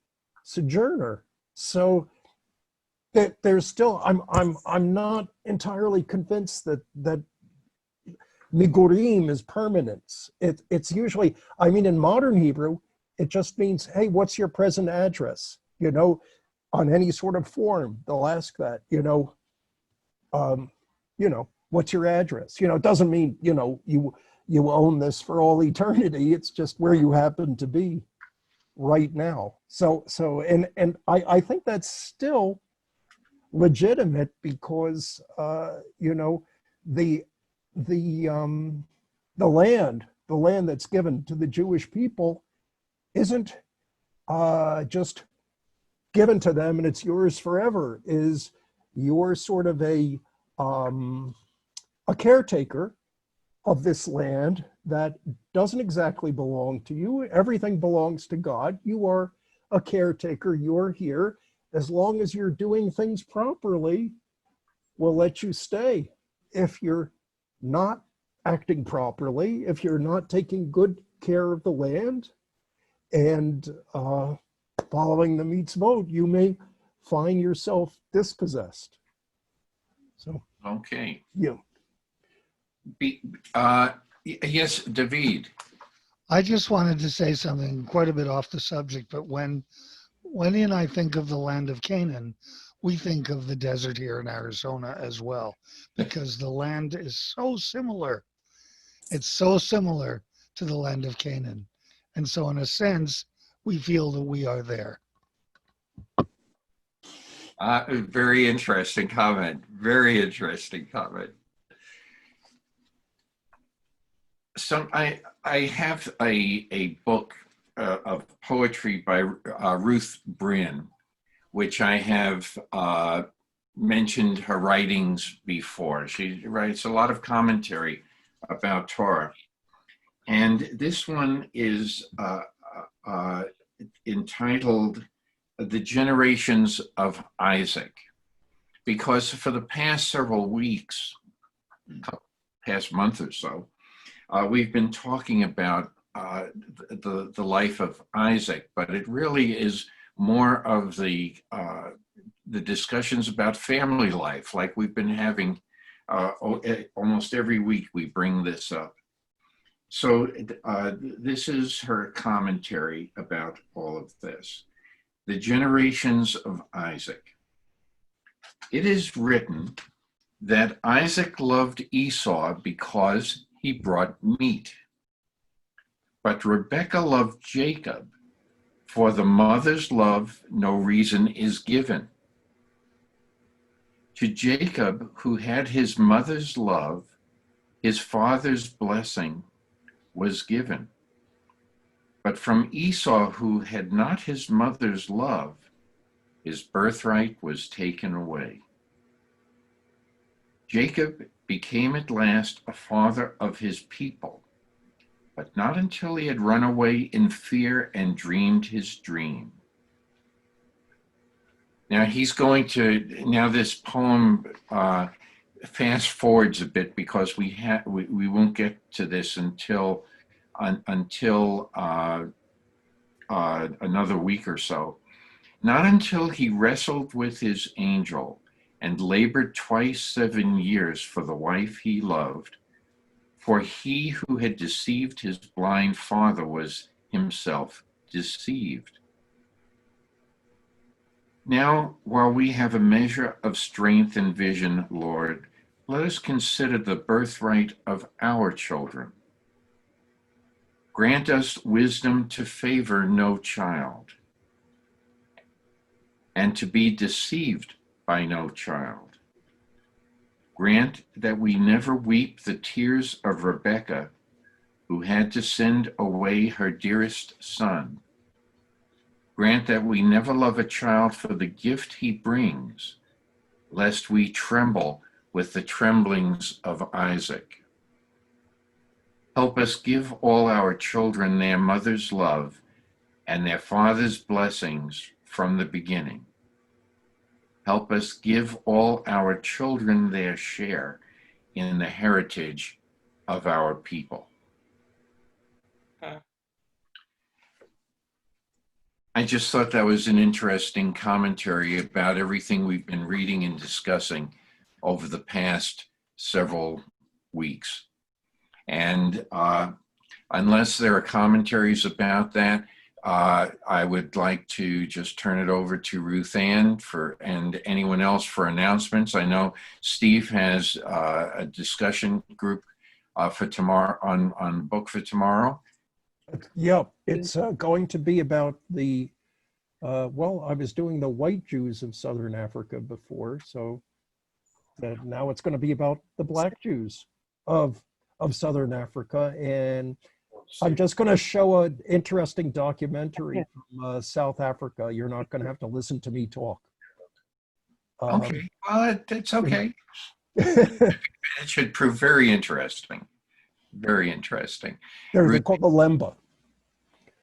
sojourner. So there's still, I'm not entirely convinced that migurim is permanence. It's usually, in modern Hebrew, it just means, hey, what's your present address? On any sort of form, they'll ask that, what's your address? It doesn't mean, you own this for all eternity. It's just where you happen to be right now. So I think that's still legitimate because, the land that's given to the Jewish people isn't just given to them and it's yours forever. Is you're sort of a caretaker of this land that doesn't exactly belong to you. Everything belongs to God. You are a caretaker. You're here. As long as you're doing things properly, we'll let you stay. If you're not acting properly, if you're not taking good care of the land and following the mitzvot, you may find yourself dispossessed. So okay. Yeah. Yes, David. I just wanted to say something quite a bit off the subject, but when Wendy and I think of the land of Canaan, we think of the desert here in Arizona as well, because the land is so similar. It's so similar to the land of Canaan. And so in a sense, we feel that we are there. Very interesting comment. Very interesting comment. So I have a book of poetry by Ruth Bryn, which I have mentioned her writings before. She writes a lot of commentary about Torah. And this one is entitled The Generations of Isaac, because for the past several weeks, past month or so, we've been talking about the life of Isaac, but it really is more of the the discussions about family life, like we've been having almost every week. We bring this up. So this is her commentary about all of this. The generations of Isaac. It is written that Isaac loved Esau because he brought meat. But Rebekah loved Jacob. For the mother's love, no reason is given. To Jacob, who had his mother's love, his father's blessing was given. But from Esau, who had not his mother's love, his birthright was taken away. Jacob became at last a father of his people, but not until he had run away in fear and dreamed his dream. Now he's going to, now this poem fast forwards a bit because we won't get to this until another week or so. Not until he wrestled with his angel and labored twice 7 years for the wife he loved, for he who had deceived his blind father was himself deceived. Now, while we have a measure of strength and vision, Lord, let us consider the birthright of our children. Grant us wisdom to favor no child, and to be deceived by no child. Grant that we never weep the tears of Rebekah, who had to send away her dearest son. Grant that we never love a child for the gift he brings, lest we tremble with the tremblings of Isaac. Help us give all our children their mother's love and their father's blessings from the beginning. Help us give all our children their share in the heritage of our people. I just thought that was an interesting commentary about everything we've been reading and discussing over the past several weeks. And unless there are commentaries about that, I would like to just turn it over to Ruth Ann and anyone else for announcements. I know Steve has a discussion group for tomorrow on book for tomorrow. Yeah, it's going to be about the, well, I was doing the white Jews of Southern Africa before, so now it's going to be about the black Jews of Southern Africa. And I'm just going to show an interesting documentary from South Africa. You're not going to have to listen to me talk. Okay, well, it's okay. It should prove very interesting. Very interesting. They're called the Lemba.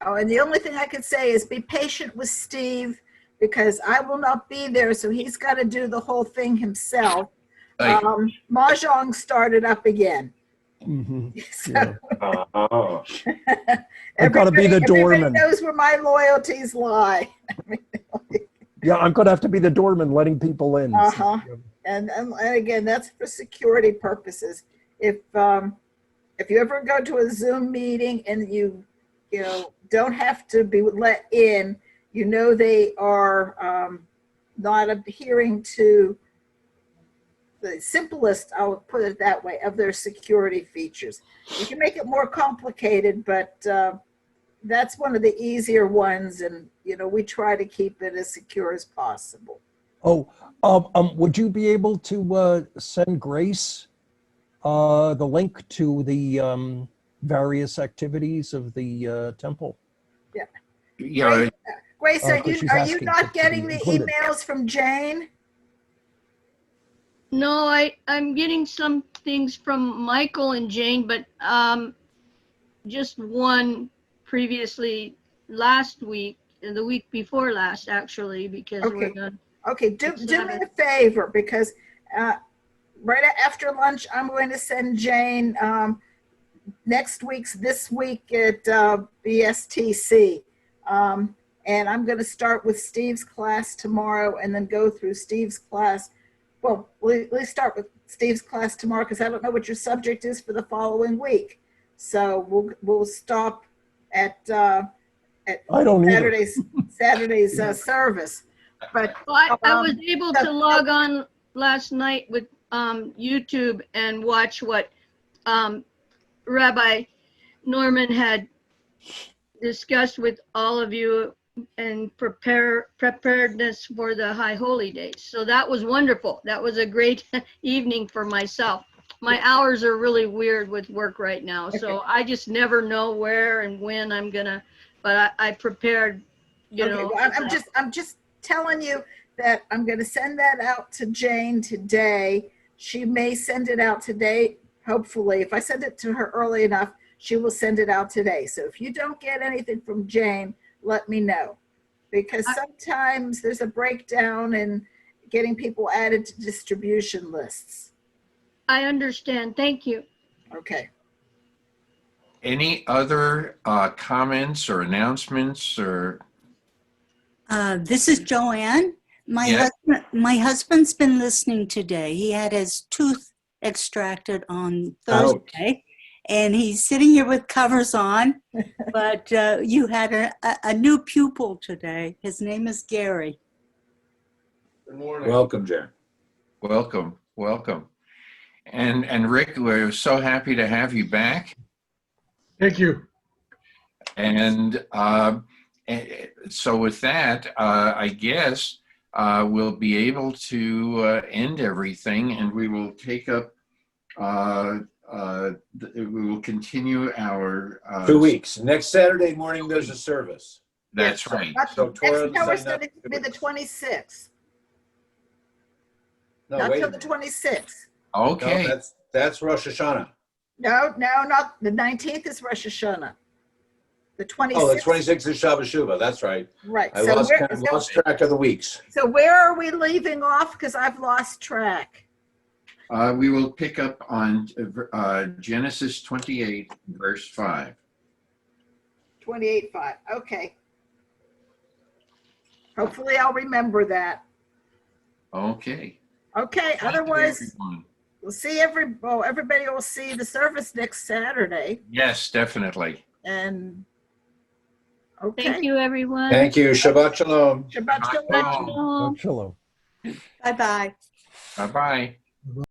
Oh, and the only thing I could say is be patient with Steve because I will not be there, so he's got to do the whole thing himself. Mahjong started up again. Mm-hmm. So, yeah. I've got to be the doorman. Everybody knows where my loyalties lie. Yeah, I'm going to have to be the doorman letting people in. Uh-huh. And again, that's for security purposes. If you ever go to a Zoom meeting and you don't have to be let in, they are not adhering to the simplest, I'll put it that way, of their security features. You can make it more complicated, but that's one of the easier ones, and we try to keep it as secure as possible. Oh, would you be able to send Grace the link to the various activities of the temple? Yeah. Yeah. Grace, are you not getting the emails from Jane? No, I'm getting some things from Michael and Jane, but just one previously last week, and the week before last, actually, because we're done. Okay, do me a favor, because right after lunch, I'm going to send Jane this week at BSTC. And I'm going to start with Steve's class tomorrow and then go through Steve's class. Well, let's start with Steve's class tomorrow because I don't know what your subject is for the following week. So we'll stop at I don't either. Saturday's service. But Well, I was able to log on last night with YouTube and watch what Rabbi Norman had discussed with all of you and preparedness for the High Holy Days. So that was wonderful. That was a great evening for myself. My hours are really weird with work right now, so I just never know where and when I'm gonna. But I prepared, you know. Well, I'm just telling you that I'm going to send that out to Jane today. She may send it out today. Hopefully, if I send it to her early enough, she will send it out today. So if you don't get anything from Jane, let me know, because sometimes there's a breakdown in getting people added to distribution lists. I understand. Thank you. Okay. Any other comments or announcements or? This is Joanne. Yeah. My husband's been listening today. He had his tooth extracted on Thursday, and he's sitting here with covers on. But you had a new pupil today. His name is Gary. Good morning. Welcome, Jerry. Welcome, welcome. And Rick, we're so happy to have you back. Thank you. And so with that, I guess we'll be able to end everything, and we will take up, we will continue our 2 weeks. Next Saturday morning, there's a service. That's right. So Torah Next service will be the 26th. No, Not wait till a the minute. 26th. Okay. No, that's Rosh Hashanah. No, not the 19th is Rosh Hashanah. The 26th. Oh, the 26th is Shabbat Shuvah. That's right. Right. I lost track of the weeks. So where are we leaving off? Because I've lost track. We will pick up on Genesis 28, verse 5. 28:5. Okay. Hopefully I'll remember that. Okay. Okay. Thank you, Otherwise, everyone. we'll see everybody will see the service next Saturday. Yes, definitely. And okay. Thank you, everyone. Thank you. Shabbat Shalom. Shabbat Shabbat shalom. shalom. Shalom. Bye-bye. Bye-bye.